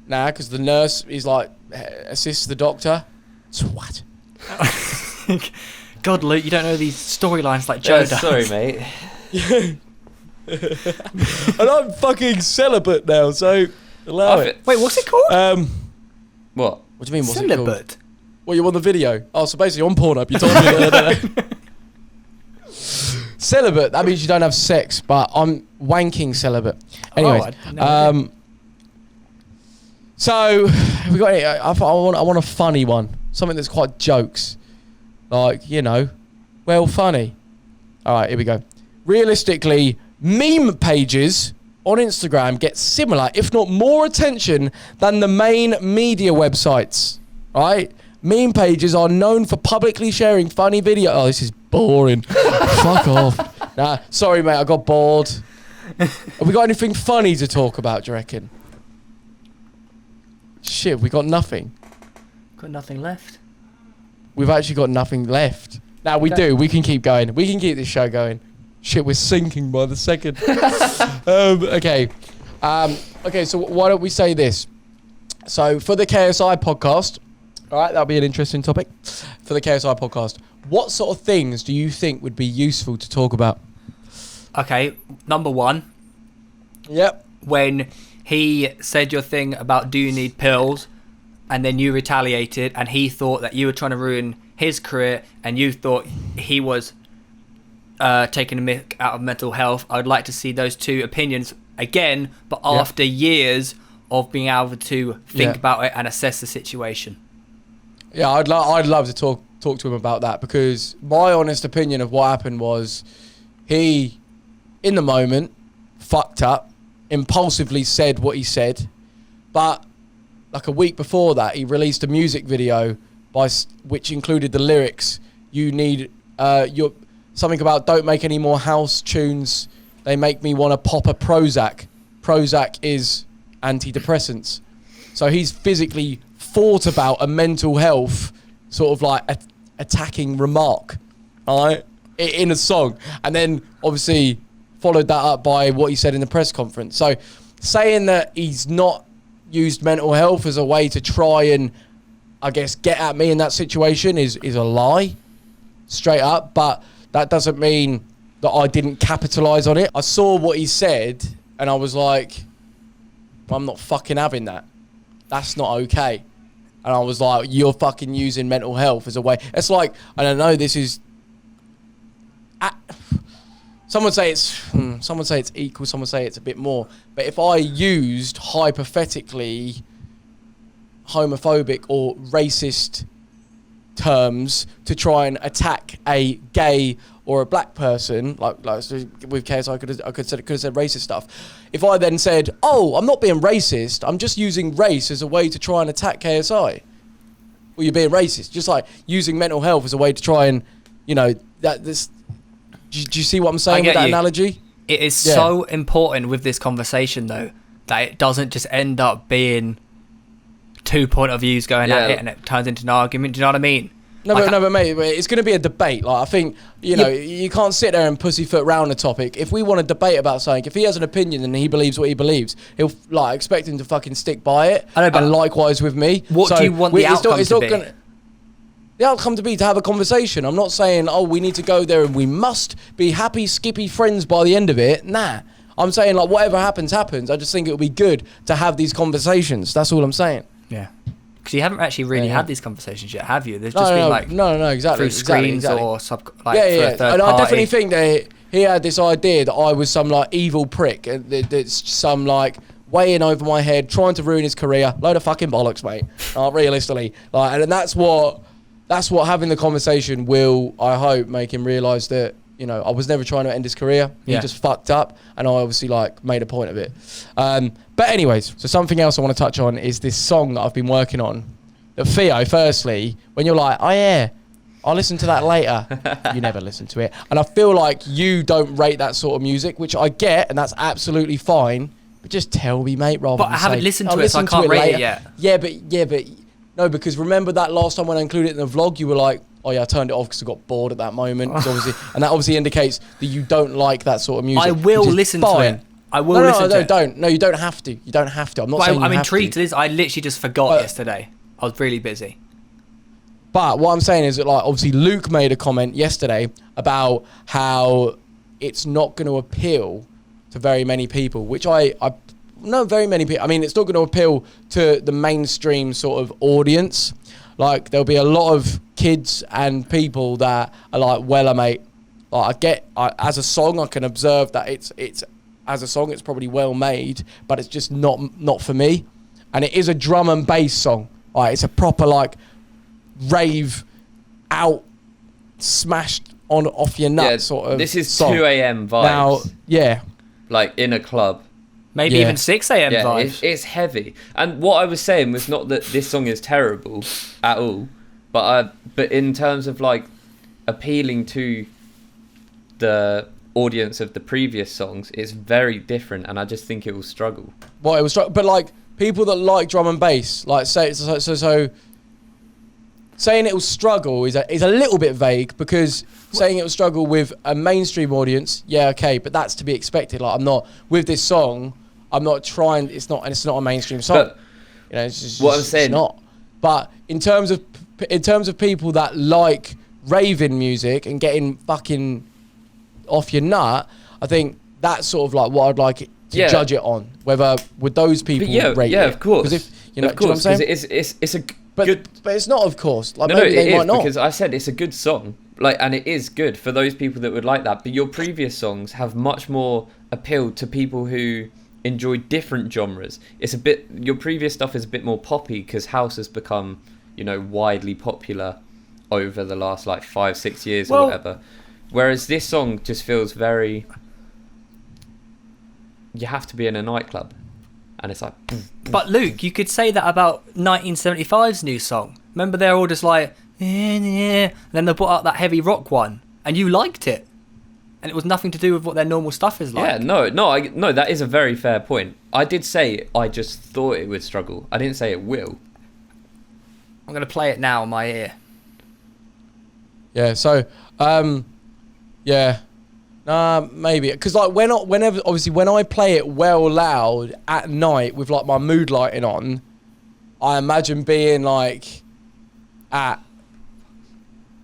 [SPEAKER 2] Nah, because the nurse is like, assists the doctor. Swat.
[SPEAKER 3] God, Luke, you don't know these storylines like Joe does.
[SPEAKER 1] Sorry, mate.
[SPEAKER 2] And I'm fucking celibate now, so allow it.
[SPEAKER 3] Wait, what's it called?
[SPEAKER 1] What?
[SPEAKER 2] What do you mean, what's
[SPEAKER 3] celibate?
[SPEAKER 2] it called? Well, you on the video. Oh, so basically on Pornhub, you told me that. Celibate, that means you don't have sex, but I'm wanking celibate. Anyways, so we got any, I want a funny one. Something that's quite jokes. Like, you know, well, funny. All right, here we go. Realistically, meme pages on Instagram get similar, if not more attention than the main media websites, right? Meme pages are known for publicly sharing funny video. Oh, this is boring. Fuck off. Nah, sorry, mate, I got bored. Have we got anything funny to talk about, do you reckon? Shit, we got nothing.
[SPEAKER 3] Got nothing left.
[SPEAKER 2] We've actually got nothing left. Now, we do. We can keep going. We can keep this show going. Shit, we're sinking by the second. Okay. Okay, so why don't we say this? So, for the KSI podcast, all right, that'll be an interesting topic. For the KSI podcast, what sort of things do you think would be useful to talk about?
[SPEAKER 3] Okay, number one.
[SPEAKER 2] Yep.
[SPEAKER 3] When he said your thing about do you need pills, and then you retaliated, and he thought that you were trying to ruin his career, and you thought he was taking a mick out of mental health. I would like to see those two opinions again, but after years of being able to think about it and assess the situation.
[SPEAKER 2] Yeah, I'd love to talk to him about that, because my honest opinion of what happened was he, in the moment, fucked up, impulsively said what he said, but like a week before that, he released a music video which included the lyrics, you need something about don't make any more house tunes, they make me want to pop a Prozac. Prozac is antidepressants. So he's physically thought about a mental health sort of like attacking remark, all right, in a song, and then obviously followed that up by what he said in the press conference. So saying that he's not used mental health as a way to try and, I guess, get at me in that situation is a lie, straight up. But that doesn't mean that I didn't capitalise on it. I saw what he said and I was like, I'm not fucking having that. That's not okay. and I was like, you're fucking using mental health as a way. It's like, I don't know, this is... Some would say it's equal, some would say it's a bit more. But if I used hypothetically homophobic or racist terms to try and attack a gay or a black person, like with KSI, I could have said racist stuff. If I then said, "Oh, I'm not being racist. I'm just using race as a way to try and attack KSI," well, you're being racist. Just like using mental health as a way to try and, you know, that this. Do you see what I'm saying with that analogy?
[SPEAKER 3] It is so important with this conversation, though, that it doesn't just end up being 2 point of views going at it and it turns into an argument. Do you know what I mean?
[SPEAKER 2] No, but mate, it's going to be a debate. Like, I think, you know, you can't sit there and pussyfoot around the topic. If we want to debate about something, if he has an opinion and he believes what he believes, he'll like expect him to fucking stick by it. I know, but and likewise with me.
[SPEAKER 3] What do you want the outcome to be?
[SPEAKER 2] The outcome to be to have a conversation. I'm not saying, oh, we need to go there and we must be happy, skippy friends by the end of it. Nah. I'm saying, like, whatever happens, happens. I just think it would be good to have these conversations. That's all I'm saying.
[SPEAKER 3] Yeah. Because you haven't actually really had these conversations yet, have you? There's just been like
[SPEAKER 2] exactly,
[SPEAKER 3] through screens or like
[SPEAKER 2] and I definitely think that he had this idea that I was some like evil prick, and that's some like way in over my head, trying to ruin his career. Load of fucking bollocks, mate. Realistically, like, and that's what having the conversation will, I hope, make him realise that, you know, I was never trying to end his career. He just fucked up, and I obviously like made a point of it. But anyways, so something else I want to touch on is this song that I've been working on. That Theo, firstly, when you're like, oh yeah, I'll listen to that later, you never listen to it. And I feel like you don't rate that sort of music, which I get, and that's absolutely fine. But just tell me, mate, rather than
[SPEAKER 3] I haven't listened to it, so I can't rate it yet.
[SPEAKER 2] Yeah, but no, because remember that last time when I included it in the vlog, you were like, oh yeah, I turned it off because I got bored at that moment. Obviously, and that obviously indicates that you don't like that sort of music.
[SPEAKER 3] I will listen to it. I will listen to it.
[SPEAKER 2] Don't. No, you don't have to. You don't have to. I'm not saying you have to.
[SPEAKER 3] I'm intrigued to this. I literally just forgot yesterday. I was really busy.
[SPEAKER 2] But what I'm saying is that, like, obviously Luke made a comment yesterday about how it's not going to appeal to very many people, which not very many people. I mean, it's not going to appeal to the mainstream sort of audience. Like, there'll be a lot of kids and people that are like, well, mate, like, as a song, I can observe that it's as a song, it's probably well made, but it's just not for me. And it is a drum and bass song. Like, it's a proper, like, rave out, smashed on off your nut sort of
[SPEAKER 1] this is
[SPEAKER 2] song.
[SPEAKER 1] 2 a.m. vibes.
[SPEAKER 2] Now,
[SPEAKER 1] like in a club.
[SPEAKER 3] Maybe even 6 a.m. vibes.
[SPEAKER 1] It's heavy. And what I was saying was not that this song is terrible at all, but in terms of like appealing to the audience of the previous songs, it's very different, and I just think it will struggle.
[SPEAKER 2] Well, it will struggle, but like people that like drum and bass, like so saying it will struggle is a little bit vague, because saying it will struggle with a mainstream audience, yeah, okay, but that's to be expected. Like, I'm not with this song. I'm not trying. It's not a mainstream song.
[SPEAKER 1] But
[SPEAKER 2] you know, it's just
[SPEAKER 1] what I'm saying.
[SPEAKER 2] It's not. But in terms of people that like raving music and getting fucking off your nut, I think that's sort of like what I'd like it to judge it on. Whether would those people rate it?
[SPEAKER 1] Yeah, of course.
[SPEAKER 2] Because if you know,
[SPEAKER 1] of course,
[SPEAKER 2] because
[SPEAKER 1] it's a
[SPEAKER 2] good. But it's not, of course. Like,
[SPEAKER 1] no,
[SPEAKER 2] maybe
[SPEAKER 1] it
[SPEAKER 2] they
[SPEAKER 1] is,
[SPEAKER 2] might not.
[SPEAKER 1] because I said it's a good song. Like, and it is good for those people that would like that. But your previous songs have much more appeal to people who enjoy different genres. Your previous stuff is a bit more poppy, because house has become, you know, widely popular over the last like 5-6 years or whatever. Whereas this song just feels very, you have to be in a nightclub, and it's like.
[SPEAKER 3] But Luke, you could say that about 1975's new song. Remember, they're all just like, and then they put out that heavy rock one, and you liked it, and it was nothing to do with what their normal stuff is like.
[SPEAKER 1] Yeah, no, that is a very fair point. I did say I just thought it would struggle. I didn't say it will.
[SPEAKER 3] I'm gonna play it now in my ear.
[SPEAKER 2] Yeah. So, maybe, because like whenever obviously when I play it well loud at night with like my mood lighting on, I imagine being like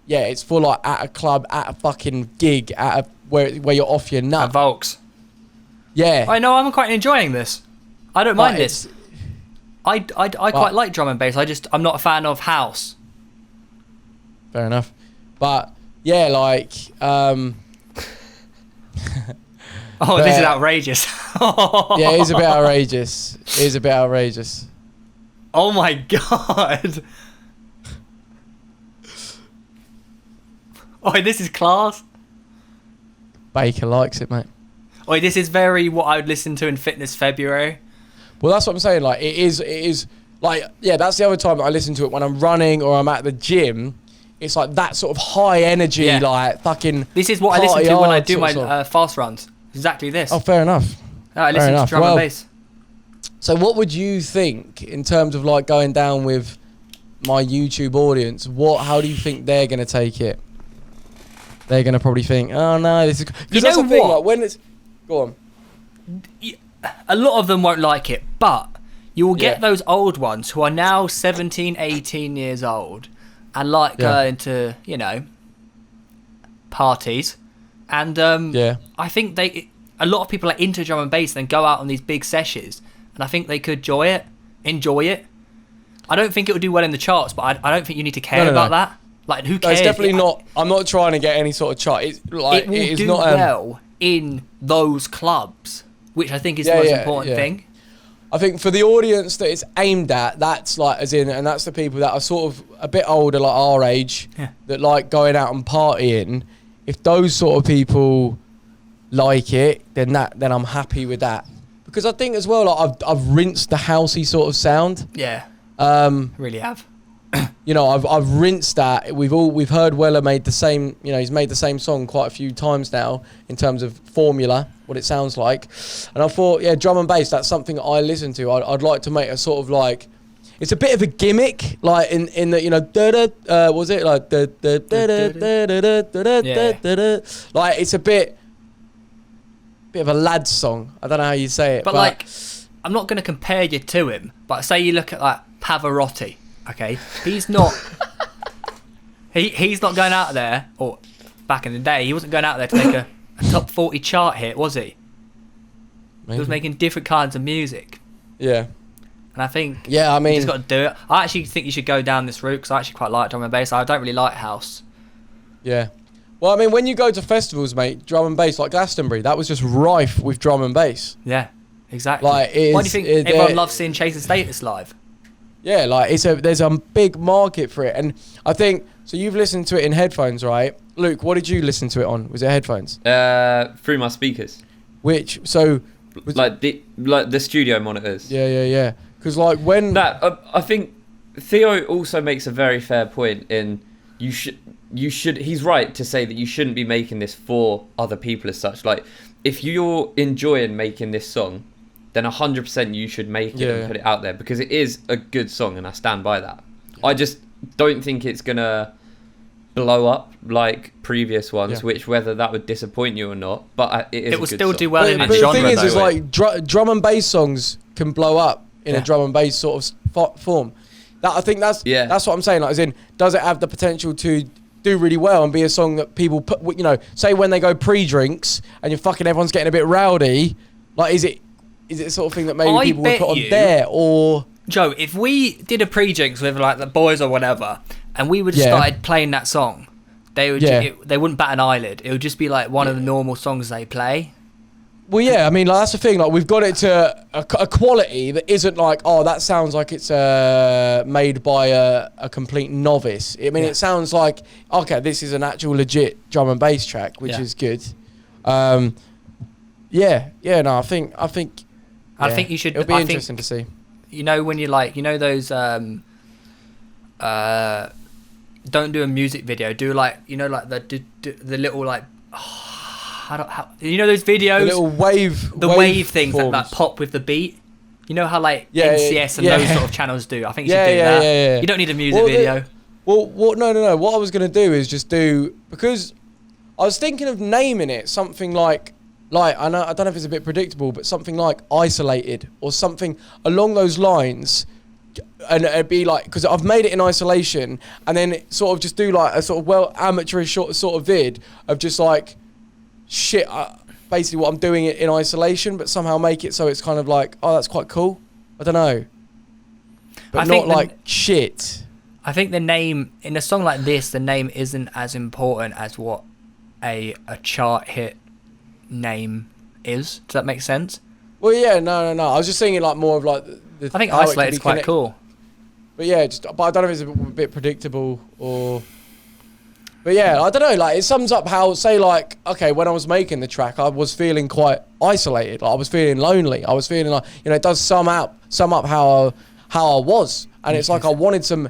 [SPEAKER 2] it's for like at a club, at a fucking gig, where you're off your nut.
[SPEAKER 3] At Volks.
[SPEAKER 2] Yeah.
[SPEAKER 3] I know, I'm quite enjoying this. I don't mind this. I quite like drum and bass. I'm not a fan of house.
[SPEAKER 2] Fair enough. But yeah, like
[SPEAKER 3] Oh, this is outrageous.
[SPEAKER 2] yeah, it is a bit outrageous. It is a bit outrageous.
[SPEAKER 3] Oh my god. Oh, this is class.
[SPEAKER 2] Baker likes it, mate.
[SPEAKER 3] Oh, this is very what I would listen to in Fitness February.
[SPEAKER 2] Well, that's what I'm saying. Like, it is like, yeah, that's the other time that I listen to it when I'm running or I'm at the gym. It's like that sort of high energy, like fucking.
[SPEAKER 3] This is what I listen to when I do my
[SPEAKER 2] sort
[SPEAKER 3] fast runs. Exactly this.
[SPEAKER 2] Oh, fair enough.
[SPEAKER 3] I listen to drum and bass.
[SPEAKER 2] So, what would you think in terms of like going down with my YouTube audience? How do you think they're gonna take it? They're gonna probably think, oh no, this is. Because that's the thing. Like when it's, go on.
[SPEAKER 3] A lot of them won't like it, but you will get those old ones who are now 17, 18 years old and like going to, you know, parties. And I think a lot of people are into drum and bass and then go out on these big sessions, and I think they could enjoy it. I don't think it would do well in the charts, but I don't think you need to care about that. Like, who cares?
[SPEAKER 2] No, it's definitely not. I'm not trying to get any sort of chart. It's like,
[SPEAKER 3] it will do well in those clubs, which I think is the most important thing.
[SPEAKER 2] I think for the audience that it's aimed at, that's like, as in, and that's the people that are sort of a bit older, like our age, that like going out and partying. If those sort of people like it, then I'm happy with that. Because I think as well, like I've rinsed the housey sort of sound.
[SPEAKER 3] Yeah. Really have.
[SPEAKER 2] You know, I've rinsed that. We've heard Weller made the same. You know, he's made the same song quite a few times now in terms of formula, what it sounds like. And I thought, yeah, drum and bass. That's something I listen to. I'd like to make a sort of like. It's a bit of a gimmick, like in the, you know, was it like like it's a bit of a lad's song. I don't know how you say it,
[SPEAKER 3] but like, I'm not going to compare you to him. But say you look at like Pavarotti. Okay, he's not. he's not going out there, or back in the day, he wasn't going out there to make a top 40 chart hit, was he? Maybe. He was making different kinds of music.
[SPEAKER 2] Yeah.
[SPEAKER 3] And I think,
[SPEAKER 2] I mean,
[SPEAKER 3] you just got to do it. I actually think you should go down this route because I actually quite like drum and bass. I don't really like house.
[SPEAKER 2] Yeah. Well, I mean, when you go to festivals, mate, drum and bass, like Glastonbury, that was just rife with drum and bass.
[SPEAKER 3] Yeah, exactly.
[SPEAKER 2] Like,
[SPEAKER 3] why do you think everyone loves seeing Chase and Status live?
[SPEAKER 2] Yeah, like there's a big market for it, and I think so. You've listened to it in headphones, right, Luke? What did you listen to it on? Was it headphones?
[SPEAKER 1] Through my speakers.
[SPEAKER 2] Which
[SPEAKER 1] like the studio monitors.
[SPEAKER 2] Yeah. Because like when
[SPEAKER 1] that, I think Theo also makes a very fair point. In you should. He's right to say that you shouldn't be making this for other people as such. Like, if you're enjoying making this song, then 100% you should make it and put it out there, because it is a good song and I stand by that. I just don't think it's gonna blow up like previous ones, which whether that would disappoint you or not, but it will still
[SPEAKER 3] do well in
[SPEAKER 2] the
[SPEAKER 3] genre.
[SPEAKER 2] But the thing is like drum and bass songs can blow up in a drum and bass sort of form. That I think that's what I'm saying. Like, as in, does it have the potential to do really well and be a song that people put, you know, say when they go pre-drinks and everyone's getting a bit rowdy, like is it the sort of thing that maybe people would put on there? Or
[SPEAKER 3] Joe, if we did a pre-drinks with like the boys or whatever, and we would have started playing that song, they would they wouldn't bat an eyelid. It would just be like one of the normal songs they play.
[SPEAKER 2] Well, yeah, I mean, like, that's the thing. Like, we've got it to a quality that isn't like, oh, that sounds like it's made by a complete novice. I mean, it sounds like, okay, this is an actual legit drum and bass track, which is good. No, I think
[SPEAKER 3] you should.
[SPEAKER 2] It'll be interesting to see.
[SPEAKER 3] You know, when you like, you know those don't do a music video. Do like, you know, like the little like. How you know those videos?
[SPEAKER 2] The little wave
[SPEAKER 3] things that like pop with the beat. You know how like NCS and those sort of channels do. I think you should do that. Yeah. You don't need a music video.
[SPEAKER 2] No. What I was gonna do is just do, because I was thinking of naming it something like I don't know if it's a bit predictable, but something like Isolated or something along those lines. And it'd be like, because I've made it in isolation, and then sort of just do like a sort of amateurish sort of vid of just like. Basically what I'm doing it in isolation, but somehow make it so it's kind of like, oh, that's quite cool. I don't know. but
[SPEAKER 3] I
[SPEAKER 2] not
[SPEAKER 3] think
[SPEAKER 2] like shit.
[SPEAKER 3] I think the name in a song like this, the name isn't as important as what a chart hit name is. Does that make sense?
[SPEAKER 2] Well, yeah, no. I was just thinking like more of like
[SPEAKER 3] I think Isolated's quite cool.
[SPEAKER 2] But yeah, but I don't know if it's a bit predictable or. But yeah, I don't know. Like it sums up how, say, like, okay, when I was making the track, I was feeling quite isolated. Like, I was feeling lonely. I was feeling like, you know, it does sum up how I was, and it's like I wanted some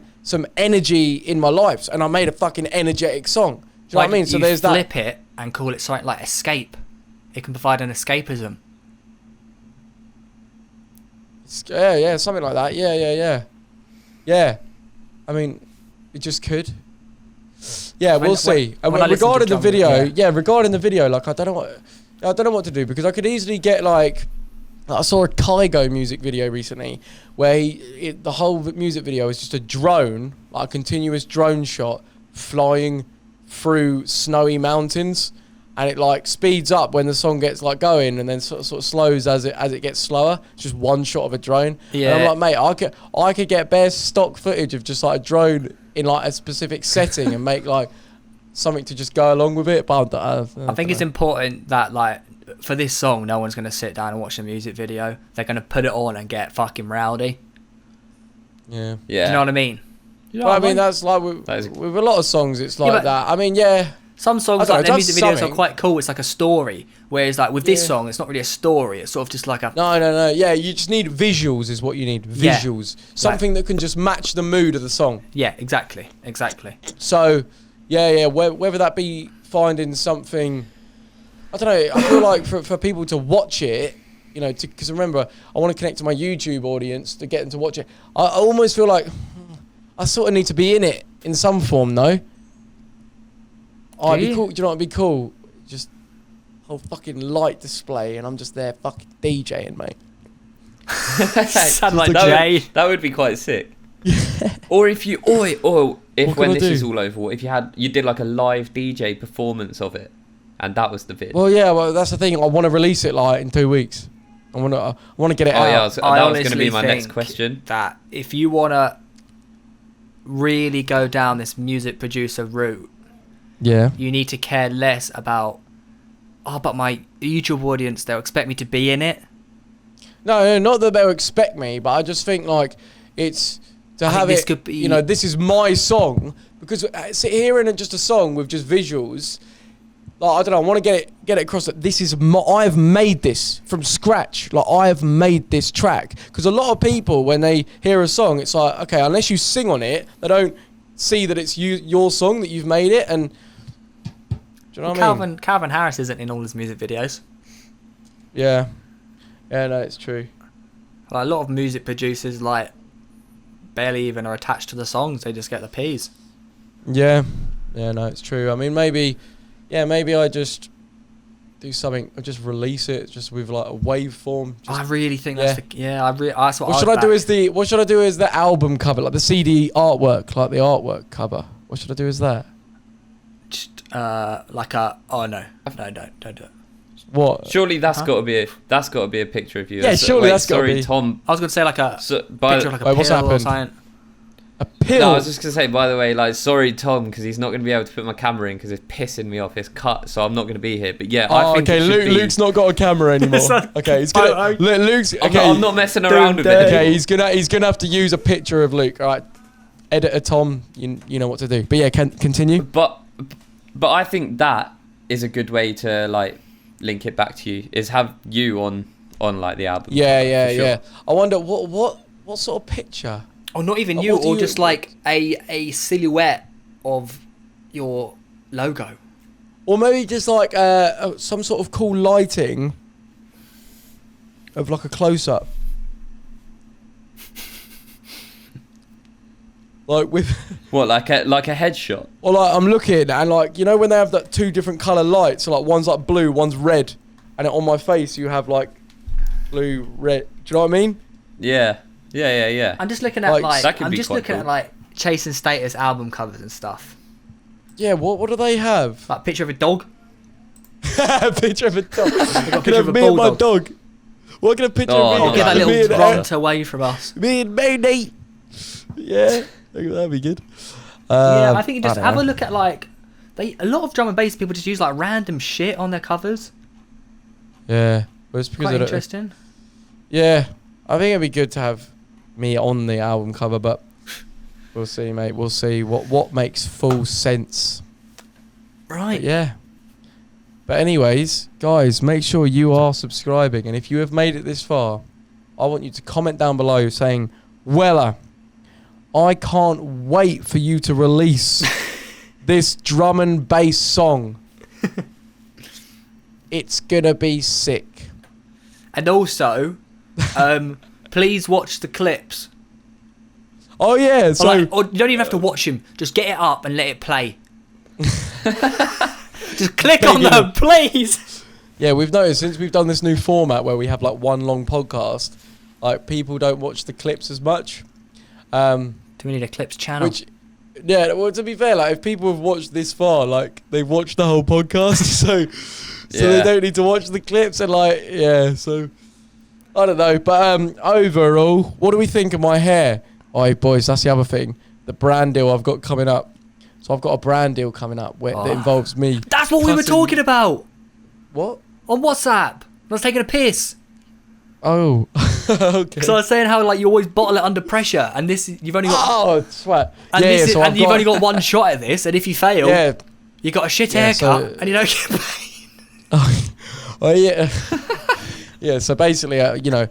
[SPEAKER 2] energy in my life, and I made a fucking energetic song. Do you know what I mean? So there's that.
[SPEAKER 3] Flip it and call it something like escape. It can provide an escapism.
[SPEAKER 2] Yeah, something like that. Yeah. I mean, it just could. Yeah, we'll see. Regarding the video, like I don't know what to do, because I could easily get like, I saw a Kygo music video recently where the whole music video is just a drone, like a continuous drone shot flying through snowy mountains, and it like speeds up when the song gets like going, and then sort of slows as it gets slower. It's just one shot of a drone. Yeah. And I'm like, mate, I could get bare stock footage of just like a drone in like a specific setting and make like something to just go along with it. But I
[SPEAKER 3] think it's important that like for this song, no one's gonna sit down and watch the music video. They're gonna put it on and get fucking rowdy.
[SPEAKER 2] Yeah.
[SPEAKER 3] Do you know what I mean?
[SPEAKER 2] You know what I mean, that's like with a lot of songs, it's like that. I mean, yeah.
[SPEAKER 3] Some songs, like their music videos are quite cool. It's like a story. Whereas like with this song, it's not really a story. It's sort of just like a...
[SPEAKER 2] No. Yeah, you just need visuals is what you need. Visuals. Yeah. Something that can just match the mood of the song.
[SPEAKER 3] Yeah, exactly.
[SPEAKER 2] So, yeah. Whether that be finding something... I don't know. I feel like for people to watch it, you know, because remember, I want to connect to my YouTube audience to get them to watch it. I almost feel like I sort of need to be in it in some form, though. Oh, it'd be cool. Do you know what'd be cool? Just whole fucking light display, and I'm just there fucking DJing, mate.
[SPEAKER 3] Sound like Jay.
[SPEAKER 1] That would be quite sick. Or if you, or if when this is all over, if you did like a live DJ performance of it, and that was the vid.
[SPEAKER 2] Well, yeah. Well, that's the thing. I want to release it like in 2 weeks. I want to get it out.
[SPEAKER 1] Yeah, that was going to be my next question.
[SPEAKER 3] That if you want to really go down this music producer route.
[SPEAKER 2] Yeah.
[SPEAKER 3] You need to care less about, but my YouTube audience, they'll expect me to be in it.
[SPEAKER 2] No, not that they'll expect me, but I just think like it's to have it, could be, you know, this is my song, because hearing just a song with just visuals, like, I don't know, I want to get it across that this is I've made this from scratch. Like, I have made this track. Because a lot of people, when they hear a song, it's like, okay, unless you sing on it, they don't see that it's your song, that you've made it, and... Do you know what I mean?
[SPEAKER 3] Calvin Harris isn't in all his music videos.
[SPEAKER 2] Yeah, no, it's true.
[SPEAKER 3] Like, a lot of music producers like barely even are attached to the songs; they just get the P's.
[SPEAKER 2] Yeah, no, it's true. I mean, maybe I just do something, or just release it, just with like a waveform.
[SPEAKER 3] I really think that's that's what.
[SPEAKER 2] What should I do as the album cover, like the CD artwork, like the artwork cover? What should I do as that?
[SPEAKER 3] Like a don't do it.
[SPEAKER 2] What?
[SPEAKER 1] Surely that's got to be a picture of you.
[SPEAKER 2] Yeah, surely that's got to be.
[SPEAKER 1] Tom.
[SPEAKER 3] I was going to say like a picture of like a pill
[SPEAKER 2] what's happened?
[SPEAKER 3] Or something.
[SPEAKER 2] A pill.
[SPEAKER 1] No, I was just going to say, by the way, like, sorry Tom, because he's not going to be able to put my camera in because it's pissing me off. It's cut, so I'm not going to be here. But yeah, I think
[SPEAKER 2] okay. Luke's not got a camera anymore. Okay, he's gonna. Luke's. Okay,
[SPEAKER 1] I'm not messing around with it.
[SPEAKER 2] Okay, he's gonna have to use a picture of Luke. All right, editor Tom, you know what to do. But yeah, continue.
[SPEAKER 1] But I think that is a good way to like link it back to you, is have you on like the album.
[SPEAKER 2] Yeah. I wonder what sort of picture.
[SPEAKER 3] Or not even you, or just like a silhouette of your logo.
[SPEAKER 2] Or maybe just like some sort of cool lighting of like a close-up. Like with...
[SPEAKER 1] What, like a headshot?
[SPEAKER 2] Or like I'm looking and like, you know when they have that 2 different colour lights, so like one's like blue, one's red, and on my face you have like blue, red. Do you know what I mean?
[SPEAKER 1] Yeah.
[SPEAKER 3] I'm just looking at like Chasing Status album covers and stuff.
[SPEAKER 2] Yeah, what do they have?
[SPEAKER 3] Like a picture of a dog.
[SPEAKER 2] A picture of a dog.
[SPEAKER 3] Can I have me and my dog?
[SPEAKER 2] What can a picture of me?
[SPEAKER 3] Get that little runt away from us.
[SPEAKER 2] Me and Mayday. Yeah, that'd be good.
[SPEAKER 3] Yeah, I think you just
[SPEAKER 2] I don't
[SPEAKER 3] have
[SPEAKER 2] know.
[SPEAKER 3] a look at like a lot of drum and bass people just use like random shit on their covers.
[SPEAKER 2] Yeah, well, it's because
[SPEAKER 3] Quite
[SPEAKER 2] I don't-
[SPEAKER 3] interesting.
[SPEAKER 2] Yeah, I think it'd be good to have me on the album cover, but we'll see, mate. We'll see what makes full sense.
[SPEAKER 3] Right.
[SPEAKER 2] But yeah. But anyways, guys, make sure you are subscribing, and if you have made it this far, I want you to comment down below saying, "Weller, I can't wait for you to release this drum and bass song. It's gonna be sick."
[SPEAKER 3] And also, please watch the clips.
[SPEAKER 2] Oh yeah, so
[SPEAKER 3] Or you don't even have to watch them. Just get it up and let it play. Just click on them, please.
[SPEAKER 2] yeah, we've noticed since we've done this new format where we have like one long podcast, like people don't watch the clips as much.
[SPEAKER 3] Do we need a clips channel?
[SPEAKER 2] Which, yeah, well, to be fair, like if people have watched this far, like they've watched the whole podcast, so they don't need to watch the clips, and like, yeah, so I don't know, but overall, what do we think of my hair? Oh, boys, that's the other thing, the brand deal I've got coming up. So I've got a brand deal coming up that involves me.
[SPEAKER 3] That's what we were talking about
[SPEAKER 2] What?
[SPEAKER 3] on WhatsApp. I was taking a piss.
[SPEAKER 2] Oh, okay.
[SPEAKER 3] So I was saying how like you always bottle it under pressure, and this you've only got.
[SPEAKER 2] Oh, sweat.
[SPEAKER 3] And,
[SPEAKER 2] yeah,
[SPEAKER 3] this is,
[SPEAKER 2] so
[SPEAKER 3] and you've only got one shot at this, and if you fail,
[SPEAKER 2] yeah.
[SPEAKER 3] you got a shit
[SPEAKER 2] Yeah,
[SPEAKER 3] haircut,
[SPEAKER 2] so-
[SPEAKER 3] and you don't get paid.
[SPEAKER 2] Oh yeah. Yeah, so basically, you know,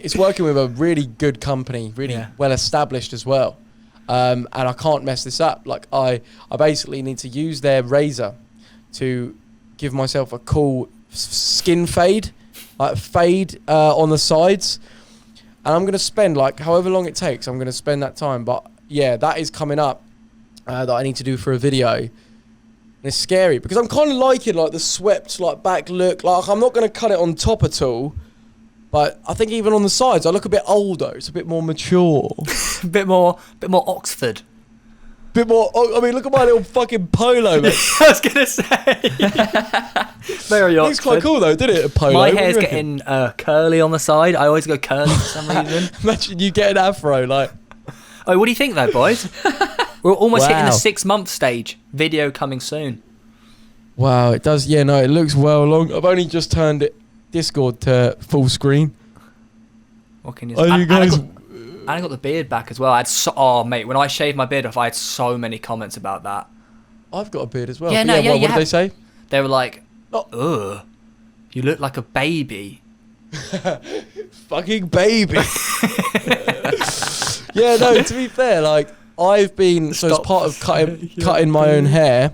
[SPEAKER 2] it's working with a really good company, really well established as well. And I can't mess this up. Like I basically need to use their razor to give myself a cool skin fade, like fade on the sides. And I'm gonna spend like however long it takes. I'm gonna spend that time. But yeah, that is coming up that I need to do for a video. And it's scary because I'm kind of liking like the swept like back look. Like I'm not gonna cut it on top at all. But I think even on the sides, I look a bit older. It's a bit more mature.
[SPEAKER 3] a bit more Oxford.
[SPEAKER 2] Bit more. Oh, I mean, look at my little fucking polo. Mate.
[SPEAKER 3] I was gonna say. Very Oxford.
[SPEAKER 2] Looks quite cool though, didn't it? A polo.
[SPEAKER 3] My
[SPEAKER 2] What do you
[SPEAKER 3] hair's
[SPEAKER 2] reckon?
[SPEAKER 3] getting curly on the side. I always go curly for some reason.
[SPEAKER 2] Imagine you get an afro, like.
[SPEAKER 3] Oh, what do you think though, boys? We're almost hitting the
[SPEAKER 2] Wow.
[SPEAKER 3] 6-month stage. Video coming soon.
[SPEAKER 2] Wow, it does. Yeah, no, it looks well long. I've only just turned it Discord to full screen.
[SPEAKER 3] What can you
[SPEAKER 2] Oh,
[SPEAKER 3] say?
[SPEAKER 2] you guys.
[SPEAKER 3] And I got the beard back as well. I had oh mate, when I shaved my beard off, I had so many comments about that.
[SPEAKER 2] I've got a beard as well.
[SPEAKER 3] Yeah,
[SPEAKER 2] But
[SPEAKER 3] no, yeah,
[SPEAKER 2] what
[SPEAKER 3] you
[SPEAKER 2] did they say?
[SPEAKER 3] They were like,
[SPEAKER 2] Oh.
[SPEAKER 3] ugh, you look like a baby.
[SPEAKER 2] Fucking baby. Yeah, no, to be fair, like I've been so as
[SPEAKER 3] Stop
[SPEAKER 2] part of
[SPEAKER 3] saying
[SPEAKER 2] cutting my own hair.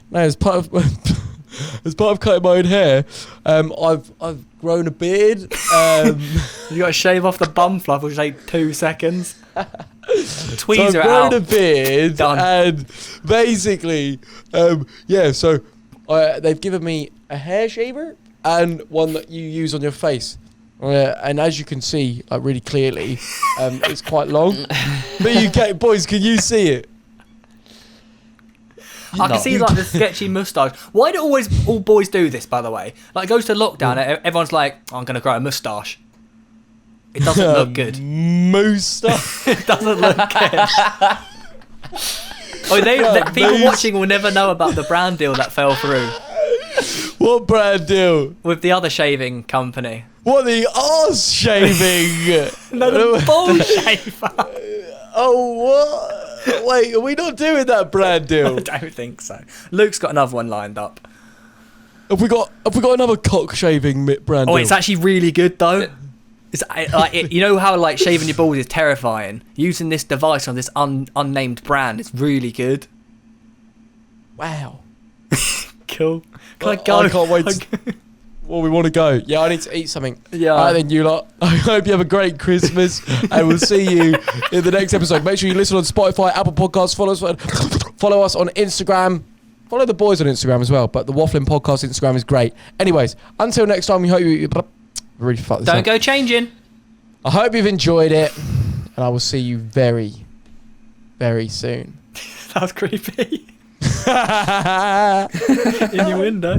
[SPEAKER 2] No, as part of cutting my own hair, I've grown a beard.
[SPEAKER 3] You got to shave off the bum fluff, which take 2 seconds.
[SPEAKER 2] So
[SPEAKER 3] Tweezer
[SPEAKER 2] I've
[SPEAKER 3] it
[SPEAKER 2] grown
[SPEAKER 3] out.
[SPEAKER 2] a beard,
[SPEAKER 3] Done.
[SPEAKER 2] and basically, yeah. So they've given me a hair shaver and one that you use on your face. And as you can see, like really clearly, it's quite long. But you can, boys, can you see it?
[SPEAKER 3] I can see like the sketchy moustache. Why do always all boys do this, by the way? Like, it goes to lockdown, everyone's like, oh, I'm going to grow a moustache. It doesn't look good.
[SPEAKER 2] Moustache.
[SPEAKER 3] It doesn't look good. People watching will never know about the brand deal that fell through
[SPEAKER 2] What brand deal?
[SPEAKER 3] with the other shaving company.
[SPEAKER 2] What, the arse shaving?
[SPEAKER 3] No, the ball shaver.
[SPEAKER 2] Oh, what? Wait, are we not doing that brand
[SPEAKER 3] I
[SPEAKER 2] deal?
[SPEAKER 3] don't think so. Luke's got another one lined up.
[SPEAKER 2] Have we got another cock shaving brand
[SPEAKER 3] Oh,
[SPEAKER 2] deal?
[SPEAKER 3] it's actually really good though. It's like you know how like shaving your balls is terrifying. Using this device on this unnamed brand is really good.
[SPEAKER 2] Wow.
[SPEAKER 3] Cool. Can I go?
[SPEAKER 2] I can't wait. Well, we want to go. Yeah, I need to eat something.
[SPEAKER 3] Yeah.
[SPEAKER 2] All right, then, you lot. I hope you have a great Christmas, and we'll see you in the next episode. Make sure you listen on Spotify, Apple Podcasts, follow us on Instagram. Follow the boys on Instagram as well, but the Wafflin Podcast Instagram is great. Anyways, until next time, we hope you... Really fuck this
[SPEAKER 3] Don't
[SPEAKER 2] up.
[SPEAKER 3] go changing.
[SPEAKER 2] I hope you've enjoyed it, and I will see you very, very soon.
[SPEAKER 3] That was creepy. Innuendo.